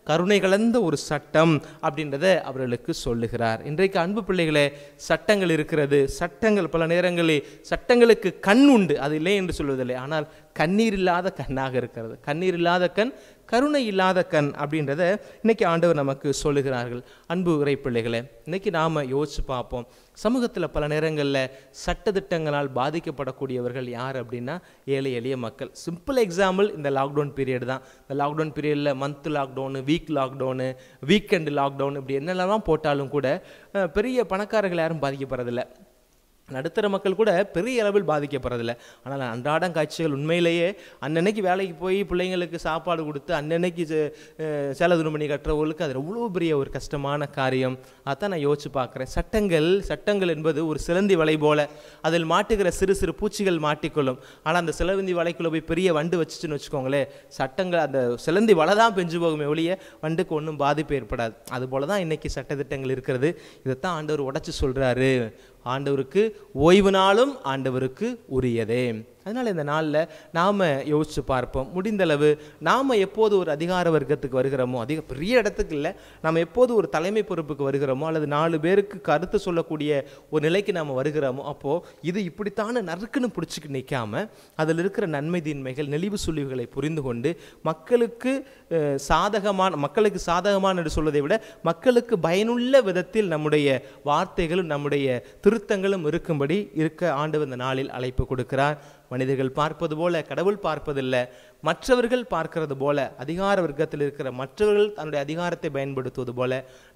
S2: கருணை கலந்த ஒரு சட்டம் அப்படின்றத அவர்களுக்கு சொல்லுகிறார். இன்றைக்கு அன்பு பிள்ளைகளே, சட்டங்கள் இருக்கிறது. சட்டங்கள் பல நேரங்களில் சட்டங்களுக்கு கண் உண்டு, அது இல்லை என்று சொல்வதில்லை. ஆனால் கண்ணீர் இல்லாத கண்ணாக இருக்கிறது. கண்ணீர் இல்லாத கண், கருணை இல்லாத கண் அப்படின்றத இன்னைக்கு ஆண்டவர் நமக்கு சொல்லுகிறார்கள். அன்பு இறை பிள்ளைகளே, இன்னைக்கு நாம் யோசிச்சு பார்ப்போம். சமூகத்தில் பல நேரங்களில் சட்டத்திட்டங்களால் பாதிக்கப்படக்கூடியவர்கள் யார் அப்படின்னா ஏழை எளிய மக்கள். சிம்பிள் எக்ஸாம்பிள் இந்த லாக்டவுன் பீரியட் தான். இந்த லாக்டவுன் பீரியடில் month lockdown, week lockdown, weekend lockdown, இப்படி என்னெல்லாம் போட்டாலும் கூட பெரிய பணக்காரர்கள் யாரும் பாதிக்கப்படுறதில்லை. நடுத்தர மக்கள் கூட பெரிய அளவில் பாதிக்கப்படுறதில்ல. ஆனால் அன்றாடம் காட்சிகள் உண்மையிலேயே அன்னன்னைக்கு வேலைக்கு போய் பிள்ளைங்களுக்கு சாப்பாடு கொடுத்து அன்னன்னைக்கு சேலை துணிமணி கட்டுறவங்களுக்கு அது எவ்வளோ பெரிய ஒரு கஷ்டமான காரியம். அதான் நான் யோசிச்சு பார்க்குறேன். சட்டங்கள் என்பது ஒரு சிலந்தி வலை போல, அதில் மாட்டுகிற சிறு சிறு பூச்சிகள் மாட்டிக்கொள்ளும். ஆனால் அந்த சிலந்தி வலைக்குள்ளே போய் பெரிய வண்டு வச்சுச்சுன்னு வச்சுக்கோங்களேன், சட்டங்கள் அந்த சிலந்தி வலை தான் பெஞ்சு போகுமே ஒழிய வண்டுக்கு ஒன்றும் பாதிப்பு ஏற்படாது. அதுபோல தான் இன்றைக்கி சட்டத்திட்டங்கள் இருக்கிறது. இதைத்தான் ஆண்டவர் உடைச்சு சொல்கிறாரு. ஆண்டவருக்கு ஓய்வு நாளும் ஆண்டவருக்கு உரியதே. அதனால் இந்த நாளில் நாம் யோசித்து பார்ப்போம். முடிந்தளவு நாம் எப்போது ஒரு அதிகார வர்க்கத்துக்கு வருகிறோமோ, பெரிய இடத்துக்கு இல்லை, நாம் எப்போது ஒரு தலைமை பொறுப்புக்கு வருகிறோமோ அல்லது 4 பேருக்கு கருத்து சொல்லக்கூடிய ஒரு நிலைக்கு நாம் வருகிறோமோ, அப்போது இது இப்படித்தான நறுக்குன்னு பிடிச்சிக்கு நிற்காமல் அதில் இருக்கிற நன்மை தீன்மைகள் நெளிவு சுழிவுகளை புரிந்து கொண்டு மக்களுக்கு சாதகமான என்று சொல்வதை விட மக்களுக்கு பயனுள்ள விதத்தில் நம்முடைய வார்த்தைகளும் நம்முடைய திருத்தங்களும் இருக்கும்படி இருக்க ஆண்டவர் இந்த நாளில் அழைப்பு கொடுக்கிறார். மனிதர்கள் பார்ப்பது போல கடவுள் பார்ப்பதில்லை, மற்றவர்கள் பார்க்கிறது போல, அதிகார வர்க்கத்தில் இருக்கிற மற்றவர்கள் தன்னுடைய அதிகாரத்தை பயன்படுத்துவது போல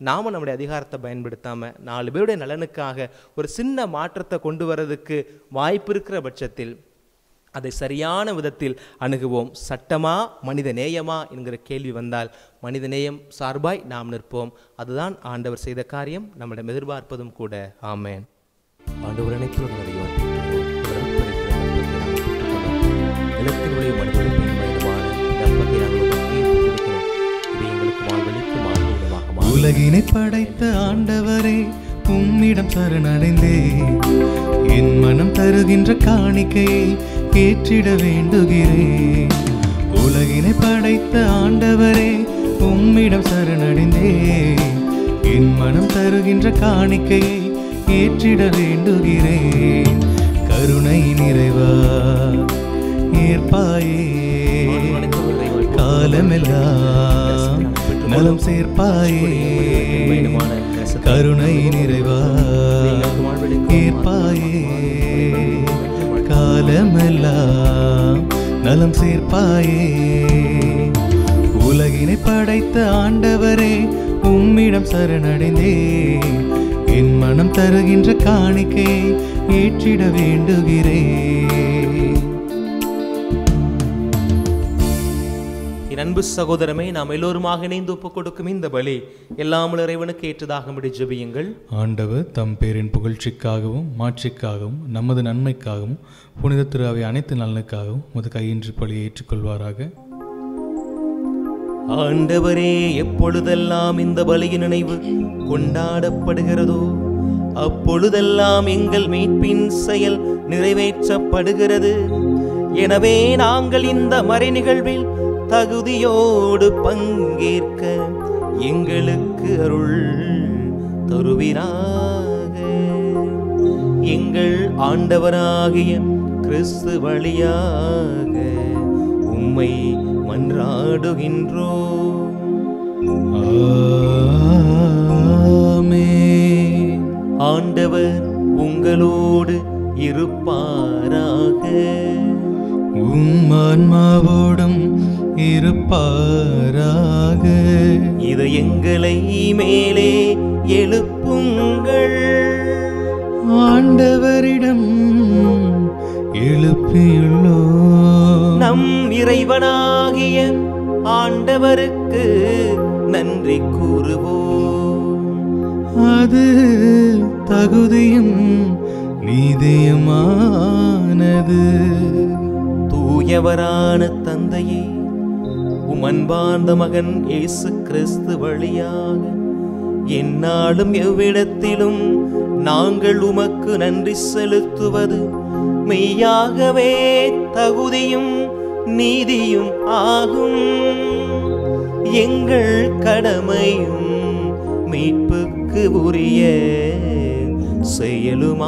S2: நாம் நம்முடைய அதிகாரத்தை பயன்படுத்தாமல் 4 பேருடைய நலனுக்காக ஒரு சின்ன மாற்றத்தை கொண்டு வரதுக்கு வாய்ப்பு இருக்கிற பட்சத்தில் அதை சரியான விதத்தில் அணுகுவோம். சட்டமா மனித நேயமா என்கிற கேள்வி வந்தால் மனித நேயம் சார்பாய் நாம் நிற்போம். அதுதான் ஆண்டவர் செய்த காரியம், நம்மிடம் எதிர்பார்ப்பதும் கூட. ஆமேன். ஆண்டவர்
S4: உலகினை படைத்த ஆண்டவரே, உம்மிடம் சரணடைந்தே என் மனம் தருகின்ற காணிக்கையை ஏற்றிட வேண்டுகிறேன். உலகினை படைத்த ஆண்டவரே, உம்மிடம் சரணடைந்தே என் மனம் தருகின்ற காணிக்கையை ஏற்றிட வேண்டுகிறேன். கருணை நிறைவா ஏற்பாயே, காலமெல்லாம் நலம் சேர்ப்பாயே. கருணை நிறைவா ஏற்பாயே, காலமெல்லாம் நலம் சேர்ப்பாயே. உலகினை படைத்த ஆண்டவரே, உம்மிடம் சரணடைந்தே என் மனம் தருகின்ற காணிக்கையை ஏற்றிட வேண்டுகிறேன்.
S2: என் அன்பு சகோதரமே, நாம் எல்லோருமாக இணைந்து ஒப்புக் கொடுக்கும் இந்த பலி எல்லாம் இறைவனுக்கு ஏற்றதாகும்படி ஜெபியுங்கள்.
S1: ஆண்டவர் தம் பேரின் புகழ்ச்சிக்காகவும் மாட்சிக்காகவும் நமது நன்மைக்காகவும் புனித திருவை அனைத்து நலனுக்காகவும் உமது கையின்றி பலியை ஏற்றுக்கொள்வாராக.
S2: ஆண்டவரே, எப்பொழுதெல்லாம் இந்த பலியின் நினைவு கொண்டாடப்படுகிறதோ அப்பொழுதெல்லாம் எங்கள் மீட்பின் செயல் நிறைவேற்றப்படுகிறது. எனவே நாங்கள் இந்த மறை நிகழ்வில் தகுதியோடு பங்கேற்க எங்களுக்கு அருள் தருவீராக. எங்கள் ஆண்டவராகிய கிறிஸ்து வழியாக உம்மை மன்றாடுகின்றோம்.
S4: ஆமென்.
S2: ஆண்டவர் உங்களோடு இருப்பாராக.
S4: உம் ஆன்மாவோடும் இருப்பாராக.
S2: இது எங்களை மேலே எழுப்புங்கள்.
S4: ஆண்டவரிடம் எழுப்பியுள்ளோம்.
S2: நம் இறைவனாகிய ஆண்டவருக்கு நன்றி கூறுவோம்.
S4: அது தகுதியும் நீதியுமானது.
S2: தூயவரான தந்தையே, உம் அன்பார்ந்த மகன் இயேசு கிறிஸ்து வழியாக எந்நாளும் எவ்விடத்திலும் நாங்கள் உமக்கு நன்றி செலுத்துவது மெய்யாகவே தகுதியும் நீதியும் ஆகும். எங்கள் கடமையும் மீட்புக்கு உரிய செயலுமாகும்.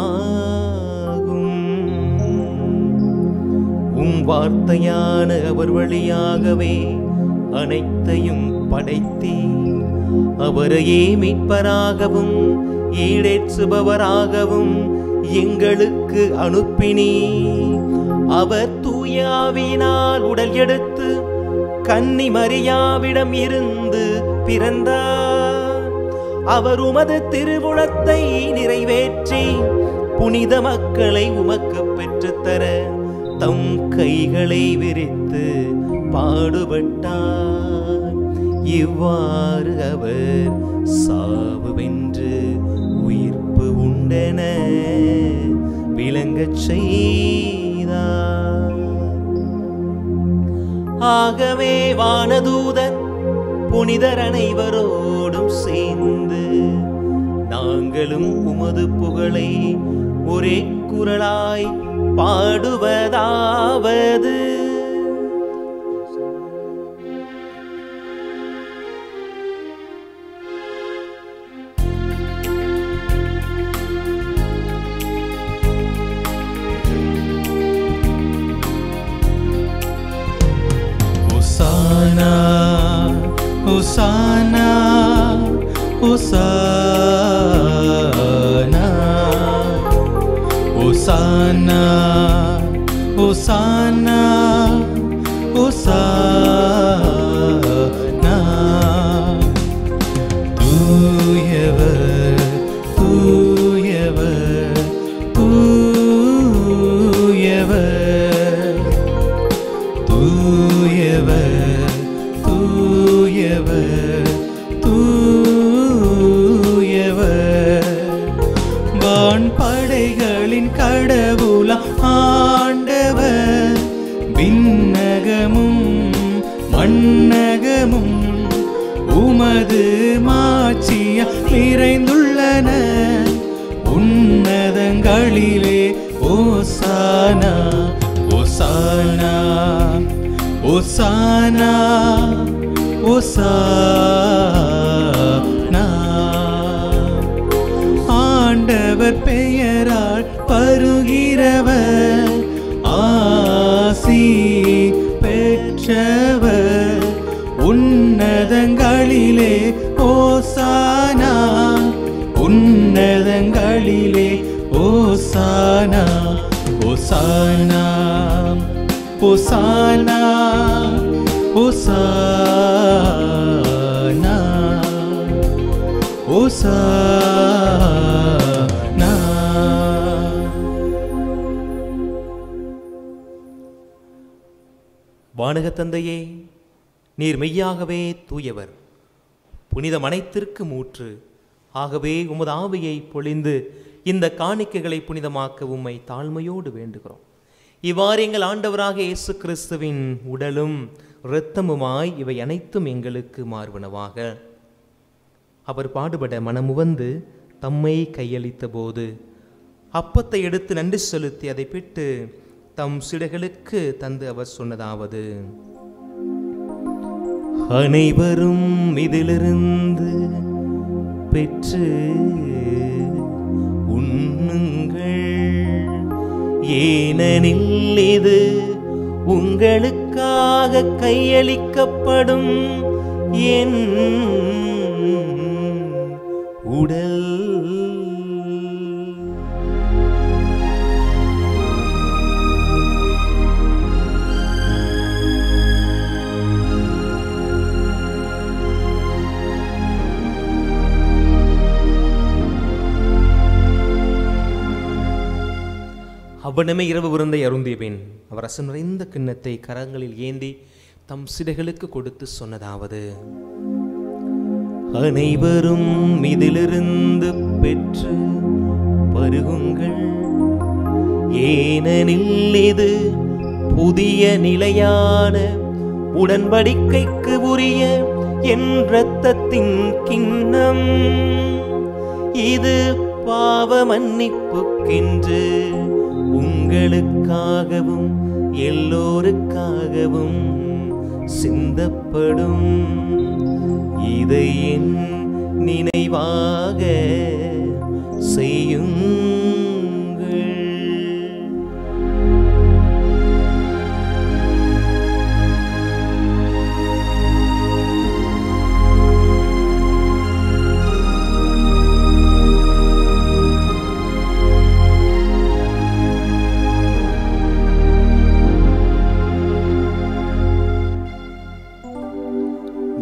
S2: உம் வார்த்தையான அவர் வழியாகவே அனைத்தையும் படைத்தீ அவரையே மீட்பராகவும் ஈடேற்றுபவராகவும் எங்களுக்கு அனுப்பினீ. அவர் தூய ஆவியினால் உடல் எடுத்து கன்னி மரியாவிடம் இருந்து பிறந்தார். அவர் உமது திருவுளத்தை நிறைவேற்றி புனித மக்களை உமக்கு பெற்றுத்தர தம் கைகளை விரித்து பாடுபட்டார். இவ்வாறு அவர் சாவு வென்று உயிர்ப்பு உண்டென விளங்கச் செய்தார். ஆகவே வானதூதர் புனிதர் அனைவரோடும் சேர்ந்து நாங்களும் உமது புகழை ஒரே குரலாய் பாடுவதாவது:
S4: Hosanna, Hosanna, Hosanna, Hosanna, Hosanna, Hosanna. தூயவர், தூயவர், தூயவர், தூயவர், தூயவர், தூயவர். வான்படைகளின் கடவுள ஆண்டவர், விண்ணகமும் மண்ணகமும் உமது மாட்சிய நிறைந்துள்ளன. உன்னதங்களிலே ஓசானா, ஓசானா, ஓசானா, ஓசானா. ஆண்டவர் பெயரால் வருகிறவர் ஆசி பெற்றவர். உன்னதங்களிலே ஓசானா, உன்னதங்களிலே ஓசானா, ஓசானா, ஓசானா, ஓசானா, ஓசானா.
S2: வானக தந்தையே, நீர் மெய்யாகவே தூயவர், புனிதம் அனைத்திற்கு ஊற்று. ஆகவே உமது ஆவியை பொழிந்து இந்த காணிக்கைகளை புனிதமாக்க உம்மை தாழ்மையோடு வேண்டுகிறோம். இவ்வாறு எங்கள் ஆண்டவராக இயேசு கிறிஸ்துவின் உடலும் இரத்தமுமாய் இவை அனைத்தும் எங்களுக்கு மாறுவனவாக. அவர் பாடுபட மனமுவந்து தம்மை கையளித்த போது அப்பத்தை எடுத்து நன்றி செலுத்தி அதை பிட்டு தம் சீடர்களுக்கு தந்து அவர் சொன்னதாவது: அனைவரும் இதிலிருந்து பெற்று உண்ணுங்கள், ஏனெனில் இது உங்களுக்காக கையளிக்கப்படும் என் உடல். அவ்வனமே இரவு விருந்தை அருந்திய பின் அவர் ரசம் நிறைந்த கிண்ணத்தை கரங்களில் ஏந்தி தம் சீடர்களுக்கு கொடுத்து சொன்னதாவது: அனைவரும் இதிலிருந்து பெற்று பருகுங்கள், ஏனெனில் இது புதிய நிலையான உடன்படிக்கைக்கு உரிய என் இரத்தத்தின் கிண்ணம். இது பாவ மன்னிப்புக்கென்று உங்களுக்காகவும் எல்லோருக்காகவும் சிந்தப்படும். இதை என் நினைவாக செய்யுங்கள்.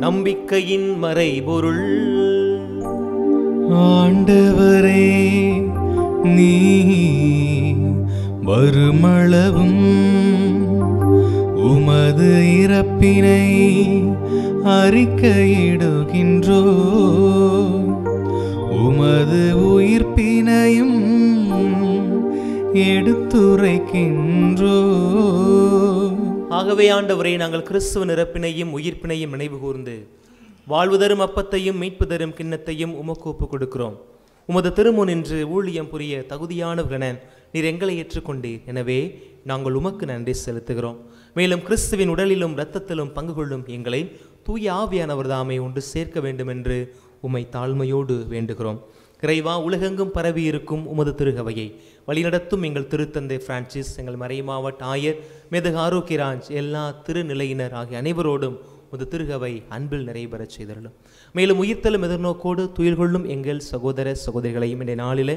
S2: நம்பிக்கையின் மறைபொருள்.
S4: ஆண்டவரே,
S1: நீ வருமளவும் உமது இறப்பினை அறிக்கையிடுகின்றோ, உமது உயிர்ப்பினையும் எடுத்துரைக்கின்றோ.
S2: ஆகவே ஆண்டவரே, நாங்கள் கிறிஸ்துவ இறப்பினையும் உயிர்ப்பினையும் நினைவு கூர்ந்து வாழ்வு தரும் அப்பத்தையும் மீட்பு தரும் கிண்ணத்தையும் உமக்கு ஒப்புக் கொடுக்கிறோம். உமது திருமுன் நின்று ஊழியம் புரிய தகுதியானவரென நீர் எங்களை ஏற்றுக்கொண்டீர். எனவே நாங்கள் உமக்கு நன்றி செலுத்துகிறோம். மேலும் கிறிஸ்துவின் உடலிலும் இரத்தத்திலும் பங்கு கொள்ளும் எங்களை தூய ஆவியானவர் தாமே ஒன்று சேர்க்க வேண்டும் என்று உம்மை தாழ்மையோடு வேண்டுகிறோம். இறைவா, உலகெங்கும் பரவி இருக்கும் உமது திருகவையை வழிநடத்தும் எங்கள் திருத்தந்தை பிரான்சிஸ், எங்கள் மறை மாவட்ட ஆயர் மெதுக ஆரோக்கியராஜ், எல்லா திருநிலையினர் ஆகிய அனைவரோடும் உமது திருகவை அன்பில் நிறைவேறச் செய்தருளும். மேலும் உயிர்த்தலும் எதிர்நோக்கோடு துயில் கொள்ளும் எங்கள் சகோதர சகோதரிகளையும் இந்த நாளிலே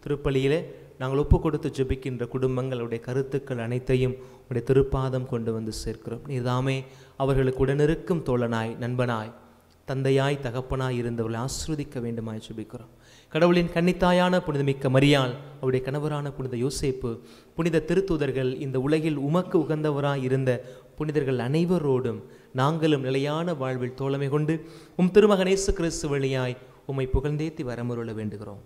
S2: திருப்பலியிலே நாங்கள் ஒப்பு கொடுத்து ஜெபிக்கின்ற குடும்பங்களுடைய கருத்துக்கள் அனைத்தையும் உடைய திருப்பாதம் கொண்டு வந்து சேர்க்கிறோம். நீர்தாமே அவர்களுக்கு உடனிருக்கும் தோழனாய், நண்பனாய், தந்தையாய், தகப்பனாய் இருந்தவர்களை ஆசீர்வதிக்க வேண்டுமாய் ஜெபிக்கிறோம். கடவுளின் கன்னித்தாயான புனிதமிக்க மரியாள், அவருடைய கணவரான புனித யோசேப்பு, புனித திருத்தூதர்கள், இந்த உலகில் உமக்கு உகந்தவராய் இருந்த புனிதர்கள் அனைவரோடும் நாங்களும் நிலையான வாழ்வில் தோழமை கொண்டு உம் திருமகன் இயேசு கிறிஸ்து வழியாய் உம்மை புகழ்ந்தேத்தி வரமருள வேண்டுகிறோம்.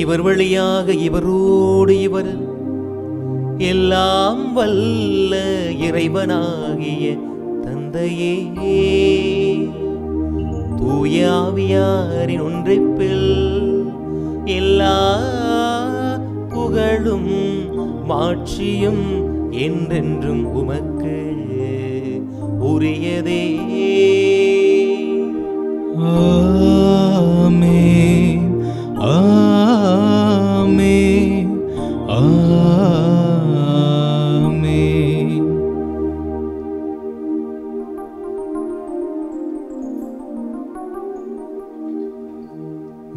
S2: இவர் வழியாக இவரோடு இவர் எல்லாம் வல்ல இறைவனாகிய தந்தையே, தூய ஆவியாரின் ஒன்றிப்பில் எல்லா புகழும் மாட்சியும் என்றென்றும் உமக்கு உரியதே.
S1: ஆமென், ஆமென், ஆமென்.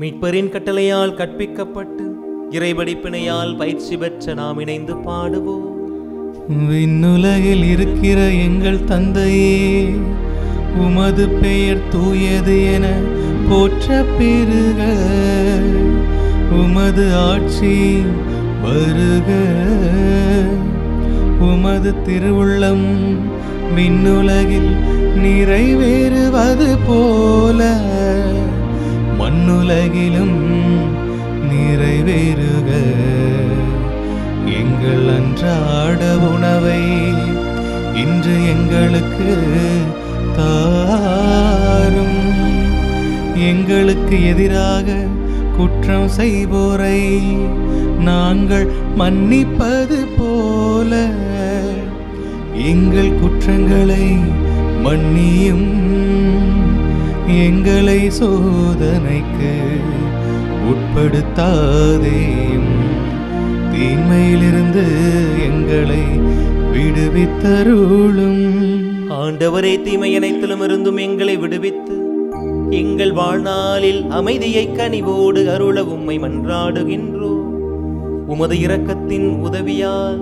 S2: மீட்பரின் கட்டளையால் கற்பிக்கப்பட்டு இறைபடிப்பினையால் பயிற்சி பெற்ற நாம் இணைந்து பாடுவோம்.
S1: விண்ணுலகில் இருக்கிற எங்கள் தந்தையே, உமது பெயர் தூயது என போற்ற பெருக, உமது ஆட்சி வருக, உமது திருவுள்ளம் விண்ணுலகில் நிறைவேறுவது போல மண்ணுலகிலும் நிறைவேறுக. எங்கள் அன்றாட உணவை இன்று எங்களுக்கு தாரும். எங்களுக்கு எதிராக குற்றம் செய்வோரை நாங்கள் மன்னிப்பது போல எங்கள் குற்றங்களை மன்னியும். எங்களை சோதனைக்கு உட்படுத்தாதேயும், தீமையிலிருந்து எங்களை விடுவித்தருளும்.
S2: ஆண்டவரே, தீமை அனைத்திலும் இருந்தும் எங்களை விடுவித்து எங்கள் வாழ்நாளில் அமைதியை கனிவோடு அருள உம்மை மன்றாடுகின்றோம். உமது இரக்கத்தின் உதவியால்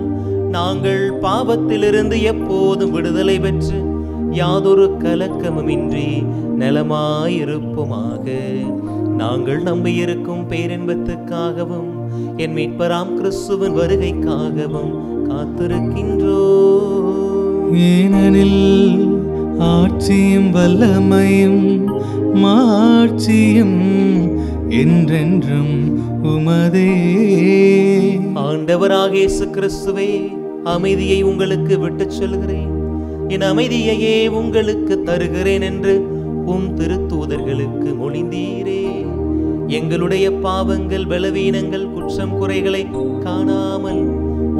S2: நாங்கள் பாவத்திலிருந்து எப்போதும் விடுதலை பெற்று யாதொரு கலக்கமுமின்றி நலமாயிருப்போமாக. நாங்கள் நம்பியிருக்கும் பேரின்பத்துக்காகவும் என் மீட்பராம் கிறிஸ்துவின் வருகைக்காகவும் காத்திருக்கின்றோம்.
S1: ஏனெனில் ஆட்சியும் வல்லமையும் மாட்சியும் என்றென்றும் உமதே.
S2: ஆண்டவராகிய இயேசு கிறிஸ்துவே, அமைதியை உங்களுக்கு விட்டுச் சொல்கிறேன், என் அமைதியையே உங்களுக்கு தருகிறேன் என்று உம் திருத்தூதர்களுக்கு மொழிந்தீரே. எங்களுடைய பாவங்கள், பலவீனங்கள், குற்றம் குறைகளை காணாமல்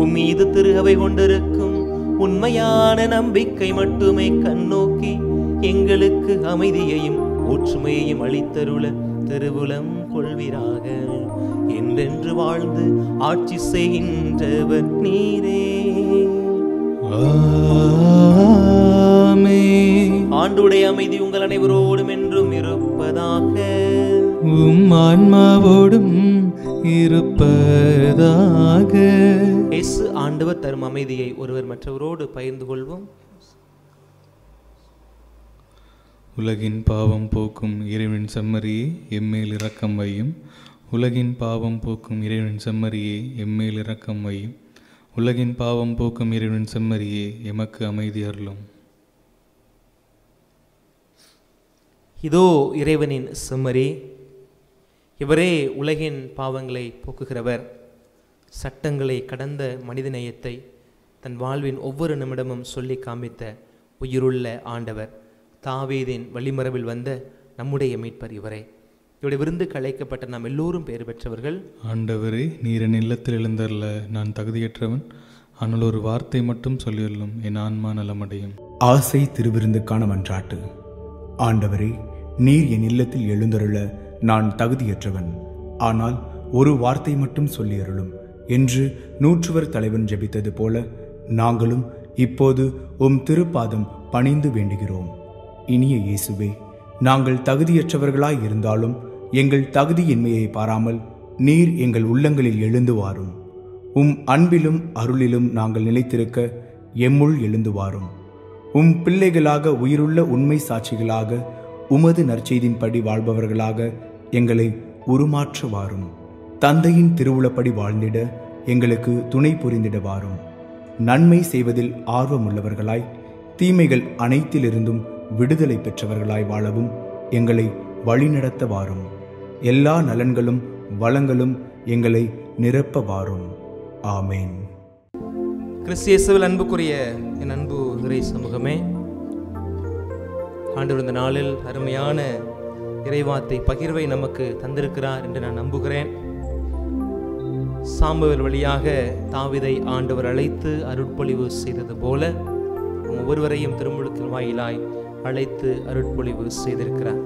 S2: உம் மீது திருகவை கொண்டிருக்கும் உண்மையான நம்பிக்கை மட்டுமே கண்ணோக்கி எங்களுக்கு அமைதியையும் ஒற்றுமையையும் அளித்தருள திருவுளம் கொள்வீராக. என்றென்று வாழ்ந்து ஆட்சி செய்கின்றவர் நீரே.
S1: ஆமென்.
S2: ஆண்டுடைய அமைதி உங்கள் அனைவரோடும் என்றும் இருப்பதாக.
S1: உம் ஆன்மாவோடும் இருப்பதாக.
S2: இயேசு ஆண்டவர் தரும் அமைதியை ஒருவர் மற்றவரோடு பகிர்ந்து கொள்வோம்.
S1: உலகின் பாவம் போக்கும் இறைவன் செம்மறியே எம்மேல் இரக்கம் வையும். உலகின் பாவம் போக்கும் இறைவன் செம்மறியே எம்மேல் இரக்கம் வையும். உலகின் பாவம் போக்கும் இறைவன் செம்மறியே எமக்கு அமைதி அருளும்.
S2: இதோ இறைவனின் செம்மறி, இவரே உலகின் பாவங்களை போக்குகிறவர். சட்டங்களை கடந்த மனிதநேயத்தை தன் வாழ்வின் ஒவ்வொரு நிமிடமும் சொல்லி காமித்த உயிருள்ள ஆண்டவர், தாவீதின் வழிமரபில் வந்த நம்முடைய மீட்பர் இவரே. இவருடைய விருந்துக்கு அழைக்கப்பட்ட நாம் எல்லோரும் பெயர் பெற்றவர்கள்.
S1: ஆண்டவரே, நீர் என் இல்லத்தில் எழுந்தருள நான் தகுதியற்றவன். ஆனால் ஒரு வார்த்தை மட்டும் சொல்லியுள்ளும் என் ஆன்மா நலமடையும்.
S5: ஆசை திருவிருந்துக்கான மன்றாட்டு. ஆண்டவரே, நீர் என் இல்லத்தில் எழுந்தருள நான் தகுதியற்றவன். ஆனால் ஒரு வார்த்தை மட்டும் சொல்லியருளும் என்று நூற்றுவர் தலைவன் ஜெபித்தது போல நாங்களும் இப்போது உம் திருப்பாதம் பணிந்து வேண்டுகிறோம். இனிய இயேசுவே, நாங்கள் தகுதியற்றவர்களாய் இருந்தாலும் எங்கள் தகுதியின்மையை பாராமல் நீர் எங்கள் உள்ளங்களில் எழுந்து வாரும். உம் அன்பிலும் அருளிலும் நாங்கள் நிலைத்திருக்க எம்முள் எழுந்து வாரும். உம் பிள்ளைகளாக உயிருள்ள உண்மை சாட்சிகளாக உமது நற்செய்தின்படி வாழ்பவர்களாக எங்களை உருமாற்ற வாரும். தந்தையின் திருவுளப்படி வாழ்ந்திட எங்களுக்கு துணை புரிந்திட வாரும். நன்மை செய்வதில் ஆர்வமுள்ளவர்களாய் தீமைகள் அனைத்திலிருந்தும் விடுதலை பெற்றவர்களாய் வாழவும் எங்களை வழிநடத்த வாரும். எல்லா நலன்களும் வளங்களும் எங்களை நிரப்ப வாரும். ஆமேன்.
S2: கிறிஸ்து இயேசுவில் அன்புக்குரிய என் அன்பு இறை சமூகமே, ஆண்டவர் இந்த நாளில் அருமையான இறைவார்த்தை பகிர்வை நமக்கு தந்திருக்கிறார் என்று நான் நம்புகிறேன். சாமுவேல் வழியாக தாவீதை ஆண்டவர் அழைத்து அருட்பொழிவு செய்தது போல ஒவ்வொருவரையும் திருமுழுக்கின் வாயிலாய் அழைத்து அருட்பொழிவு செய்திருக்கிறார்.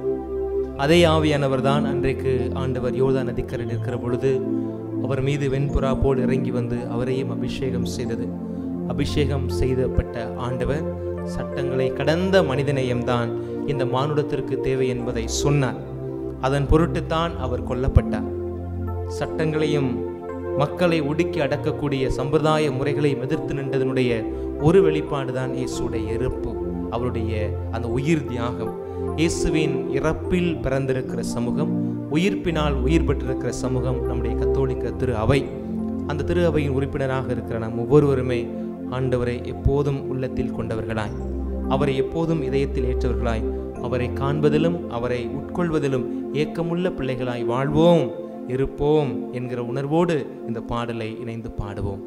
S2: அதே ஆவியானவர் தான் அன்றைக்கு ஆண்டவர் யோர்தான் நதிக்கரையில் இருக்கிற பொழுது அவர் மீது வெண்புறா போல் இறங்கி வந்து அவரையும் அபிஷேகம் செய்தது. அபிஷேகம் செய்யப்பட்ட ஆண்டவர் சட்டங்களை கடந்த மனிதநேயம்தான் இந்த மானுடத்திற்கு தேவை என்பதை சொன்னார். அதன் பொருட்டுத்தான் அவர் கொல்லப்பட்டார். சட்டங்களையும் மக்களை ஒடுக்கி அடக்கக்கூடிய சம்பிரதாய முறைகளை எதிர்த்து நின்றதனுடைய ஒரு வெளிப்பாடுதான் இயேசுடைய இறப்பு, அவருடைய அந்த உயிர் தியாகம். இயேசுவின் இறப்பில் பிறந்திருக்கிற சமூகம், உயிர்ப்பினால் உயிர் பெற்றிருக்கிற சமூகம் நம்முடைய கத்தோலிக்க திரு அவை. அந்த திரு அவையின் உறுப்பினராக இருக்கிற நாம் ஒவ்வொருவருமே ஆண்டவரை எப்போதும் உள்ளத்தில் கொண்டவர்களாய், அவரை எப்போதும் இதயத்தில் ஏற்றவர்களாய், அவரை காண்பதிலும் அவரை உட்கொள்வதிலும் ஏக்கமுள்ள பிள்ளைகளாய் வாழ்வோம், இருப்போம் என்கிற உணர்வோடு இந்த பாடலை இணைந்து பாடுவோம்.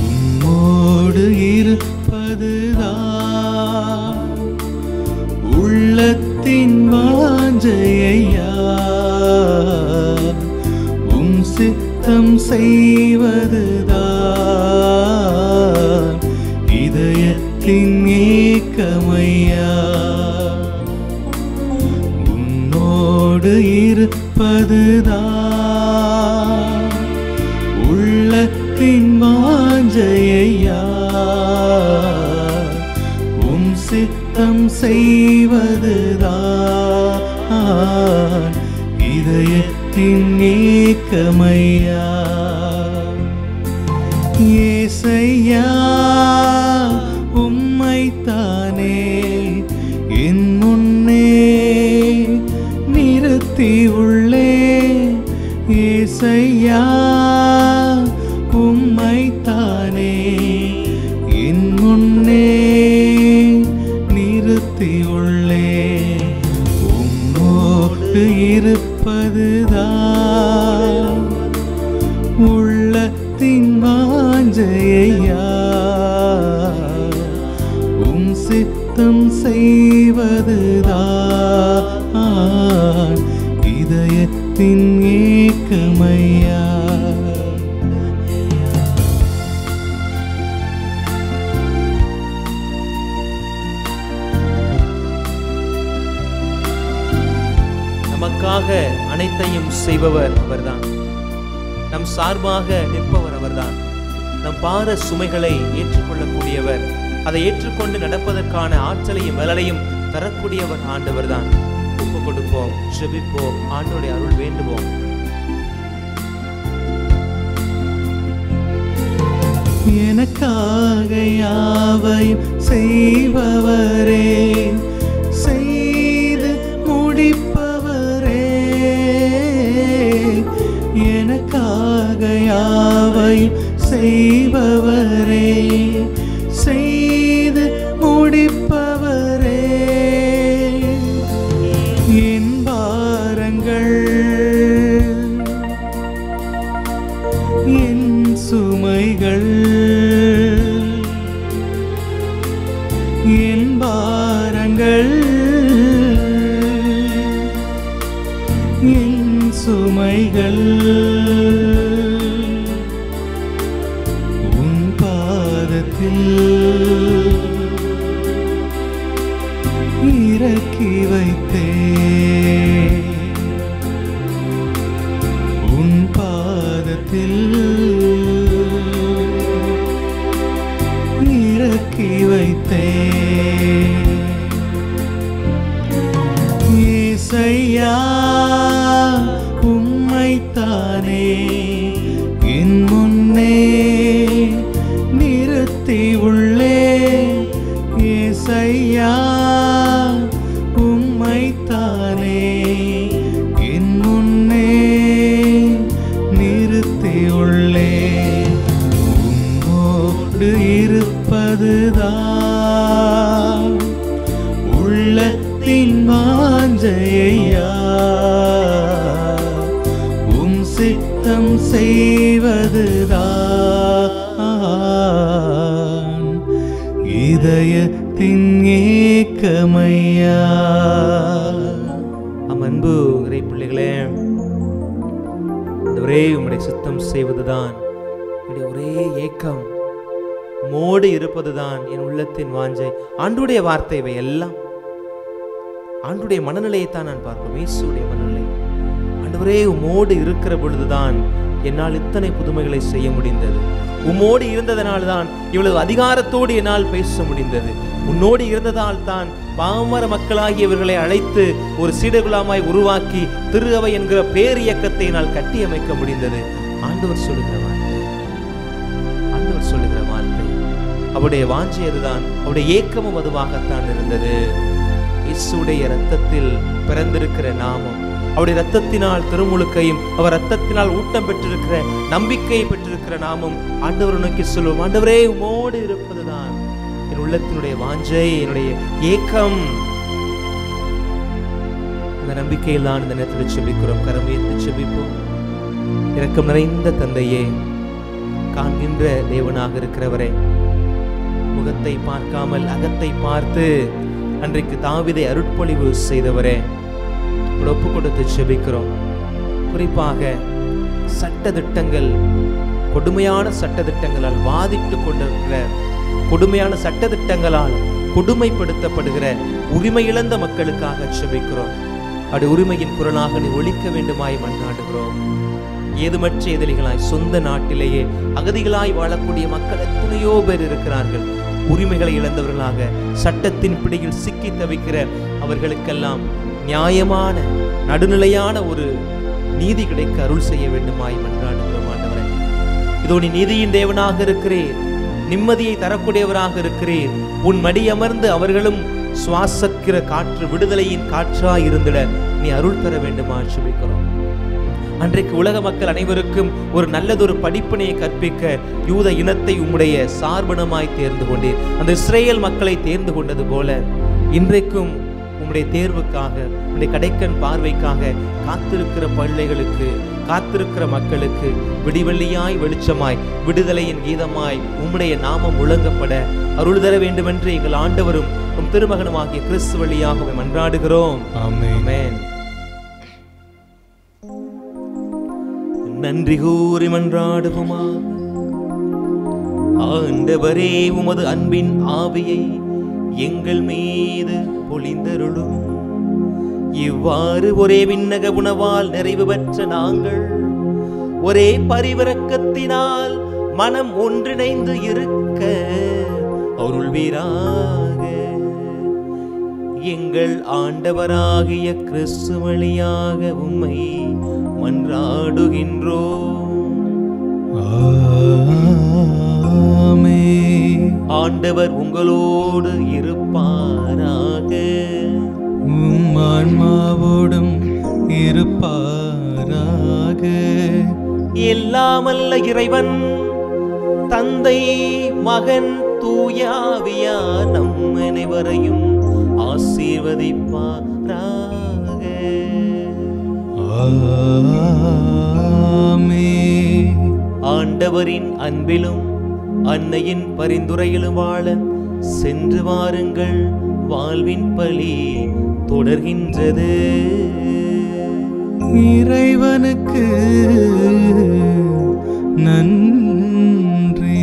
S4: உம்மோடு இருப்பதுதான் உள்ளத்தின் வாஞ்சையா, உம் சித்தம் செய்வதுதான் இதயத்தின் ஏக்கமையா. உன்னோடு இருப்பதுதான் உள்ளத்தின் வாஞ்சையா, உம் சித்தம் செய்வதுதான் இதயத்தின் ஏக்கமையா. ஏசையா, உம்மைத்தானே என் முன்னே நிறுத்தி உள்ளே. ஏசையா, உம்மைத்தானே என் முன்னே நிறுத்தி உள்ளே. உம்மோடு இருப்பதுதான் உள்ளத்தின் வாஞ்சையா, உம் சித்தம் செய்வதுதான் இதயத்தின் ஏக்கமையா.
S2: நமக்காக அனைத்தையும் செய்பவர் அவர்தான். நம் சார்பாக நிற்பவர் அவர்தான். நம் பார சுமைகளை ஏற்றுக்கொள்ளக்கூடியவர், அதை ஏற்றுக்கொண்டு நடப்பதற்கான ஆற்றலையும் வலலையும் தரக்கூடியவர் ஆண்டவர் தான். ஒப்பு கொடுப்போம், ஜெபிப்போம், ஆண்டவருடைய அருள் வேண்டுவோம்.
S4: எனக்காக யாவையும் செய்பவரே, செய்து முடிப்பவரே, எனக்காக யாவையும் செய்பவரே, செய்து முடிப்பவரே, என் பாரங்கள் என் சுமைகள் என் பாரங்கள் என் சுமைகள் உன் பாதத்தில் இறக்கி வைத்தேன், உன் பாதத்தில் இறக்கி வைத்தேன். ஏசையா உம்மைத்தானே என் முன்னே நிறுத்தி உள்ளேன், ஏசையா உம்மைத்தானே என் முன்னே நிறுத்தி உள்ளேன். உம்மோடு இருப்பதுதான் உள்ளத்தின் வாஞ்சையா, உம் சித்தம் செய்வதுதான் இதயத்தின் ஏக்கமையா.
S2: அன்பு இறை பிள்ளைகளே, ஒரே உம்முடைய சித்தம் செய்வதுதான் என்னுடைய ஒரே ஏக்கம், மோடு இருப்பதுதான் என் உள்ளத்தின் வாஞ்சை. ஆண்டுடைய வார்த்தை இவை எல்லாம் ஆண்டுடைய மனநிலையைத்தான் நான் பார்ப்போம், இயேசுடைய மனநிலை. ஆண்டவரே, உம்மோடு இருக்கிற பொழுதுதான் என்னால் இத்தனை புதுமைகளை செய்ய முடிந்தது. உம்மோடு இருந்ததனால் தான் இவ்வளவு அதிகாரத்தோடு என்னால் பேச முடிந்தது. உன்னோடு இருந்ததால் தான் பாமர மக்களாகியவர்களை அழைத்து ஒரு சீடகுலாமாய் உருவாக்கி திரு அவை என்கிற பேர் இயக்கத்தை என்னால் கட்டி அமைக்க முடிந்தது. ஆண்டவர் சொல்லுகிற வார்த்தை, ஆண்டவர் சொல்லுகிற வார்த்தை, அவருடைய வாஞ்சை அதுதான், அவருடைய ஏக்கமும் அதுவாகத்தான் இருந்தது. இயேசுடைய இரத்தத்தில் பிறந்திருக்கிற நாமம், அவருடைய இரத்தத்தினால் திருமுழுக்கையும் அவர் இரத்தத்தினால் ஊட்டம் பெற்றிருக்கிற நம்பிக்கையை பெற்றிருக்கிற நாமும் ஆண்டவர் நோக்கி சொல்லுவோம், ஆண்டவரே உம்மோடு இருப்பதுதான் என் உள்ளத்தினுடைய வாஞ்சை, என்னுடைய ஏக்கம். இந்த நம்பிக்கையில் தான் இந்த நேரத்தில் செபிக்கிறோம். கரம் உயர்த்தி செபிப்போம். இரக்கம் நிறைந்த தந்தையே, காண்கின்ற தேவனாக இருக்கிறவரே, முகத்தை பார்க்காமல் அகத்தை பார்த்து அன்றைக்கு தாவீதை அருட்பொழிவு செய்தவரே, ஒப்பு கொடுத்து செபிக்கிறோம். குறிப்பாக சட்டதிட்டங்கள், கொடுமையான சட்டதிட்டங்களால் வாதிட்டு கொண்டிருக்கிற, கொடுமையான சட்டதிட்டங்களால் கொடுமைப்படுத்தப்படுகிற உரிமை இழந்த மக்களுக்காக செபிக்கிறோம். அப்படி உரிமையின் குரலாக நீ ஒலிக்க வேண்டுமாய் மன்றாடுகிறோம். ஏதுமற்ற எதிரிகளாய் சொந்த நாட்டிலேயே அகதிகளாய் வாழக்கூடிய மக்கள் எத்தனையோ பேர் இருக்கிறார்கள். உரிமைகளை இழந்தவர்களாக சட்டத்தின் பிடியில் சிக்கி தவிக்கிற அவர்களுக்கெல்லாம் நியாயமான நடுநிலையான ஒரு நீதி கிடைக்க அருள் செய்ய வேண்டுமாய் மன்றாடுகிறோம். ஆண்டவரே, இதோ நீ நீதியின் தேவனாக இருக்கிறீர், நிம்மதியை தரக்கூடியவராக இருக்கிறீர். உன் மடி அமர்ந்து அவர்களும் சுவாசிக்கிற காற்று விடுதலையின் காற்றாய் இருந்திட நீ அருள் தர வேண்டுமா செபிக்கிறோம். அன்றைக்கு உலக மக்கள் அனைவருக்கும் ஒரு நல்லதொரு படிப்பினையை கற்பிக்க யூத இனத்தை உம்முடைய சார்பனமாய் தேர்ந்து கொண்டீர். அந்த இஸ்ரேல் மக்களை தேர்ந்து கொண்டது போல இன்றைக்கும் உம்முடைய தேர்வுக்காக, உம்முடைய கடைக்கண் பார்வைக்காக காத்திருக்கிற பிள்ளைகளுக்கு, காத்திருக்கிற மக்களுக்கு விடிவெள்ளியாய் வெளிச்சமாய் விடுதலையின் கீதமாய் உம்முடைய நாமம் முழங்கப்பட அருள் தர வேண்டுமென்று எங்கள் ஆண்டவரும் உம் திருமகனுமாகிய கிறிஸ்து வழியாக மன்றாடுகிறோம். ஆமென். நன்றி கூறி மன்றாடுவோமா. ஆண்டவரே, உமது அன்பின் ஆவியை எங்கள் மீது பொழிந்தருளும். இவ்வாறு ஒரே விண்ணக உணவால் நிறைவு பெற்ற நாங்கள் ஒரே பரிவிரக்கத்தினால் மனம் ஒன்றிணைந்து இருக்க அருள்வீராக. எங்கள் ஆண்டவராகிய கிறிஸ்து வழியாக உம்மை மன்றாடுகின்றோம்.
S4: ஆமென்.
S2: ஆண்டவர் உங்களோடு இருப்பாராக.
S4: உம் ஆன்மாவோடும் இருப்பாராக.
S2: எல்லாமல்ல இறைவன் தந்தை மகன் தூயாவியார் நம் அனைவரையும் ஆசீர்வதிப்பாராக.
S4: ஆமென்.
S2: ஆண்டவரின் அன்பிலும் அன்னையின் பரிந்துரையிலும் வாழ சென்று வாருங்கள். வாழ்வின் பலி தொடர்கின்றது.
S4: இறைவனுக்கு நன்றி.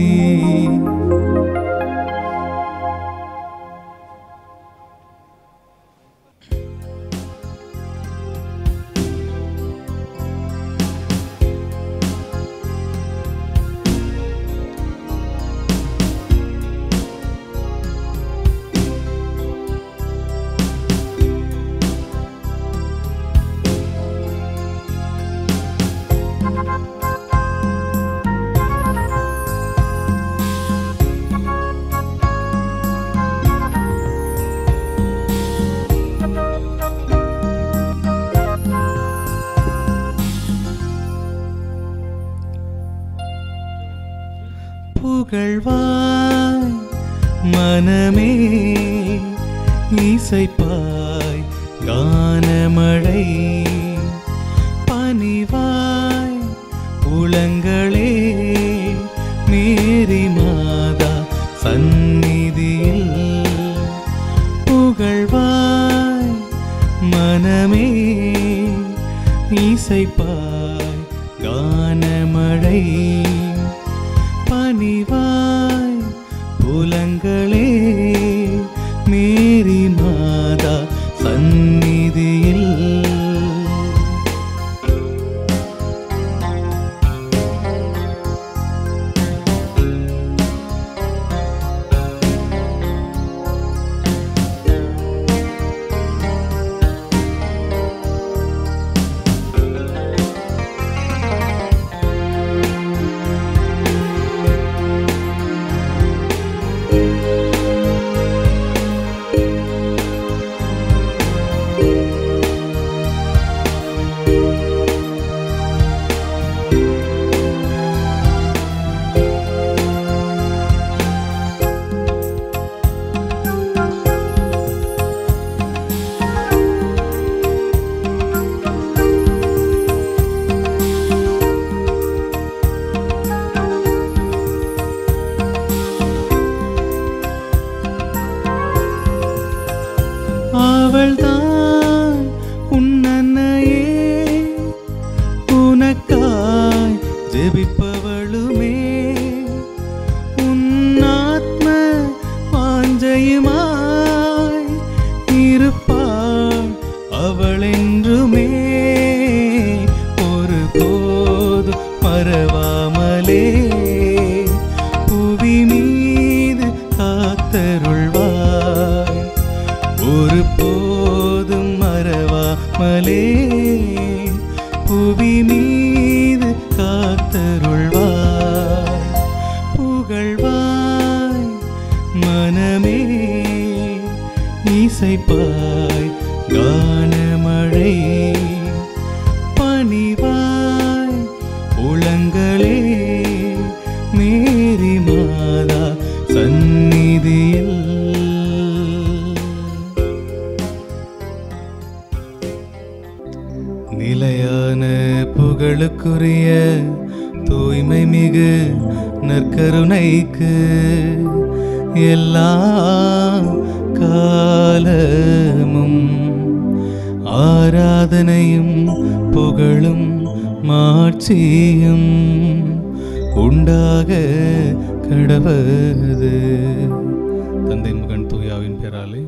S4: புகழ்வாய் மனமே, இசைப்பாய் கானமழை, பணிவாய் உளங்களே மேரி மாதா சந்நிதியில். புகழ்வாய் மனமே, இசைப்பாய் கானமழை, பணிவாய் புலங்களே மேரி மாதா சந்நிதியில். அவள்தான் உன்னன்னையே, உனக்காய் ஜெபிப்பவளுமே, உன்னாத்ம வாஞ்சையுமாய் இருப்பாள் அவளென்றுமே. ஒரு போது மறவாமலே புவி மீது காத்தருள்வாய். ஒரு போதும் மறவாமலே புவி மீது காத்தருள்வாய். புகழ்வாய் மனமே, இசைப்பாய் கானமழை, பணிவாய் உளங்களே மேரி மாதா சந்நிதியில். நிலையான புகழுக்குரிய தூய்மை மிகு நற்கருணைக்கு எல்லா காலமும் ஆராதனையும் புகழும் மாட்சியும் உண்டாக கடவது. தந்தை மகன் தூயாவின் பேராலே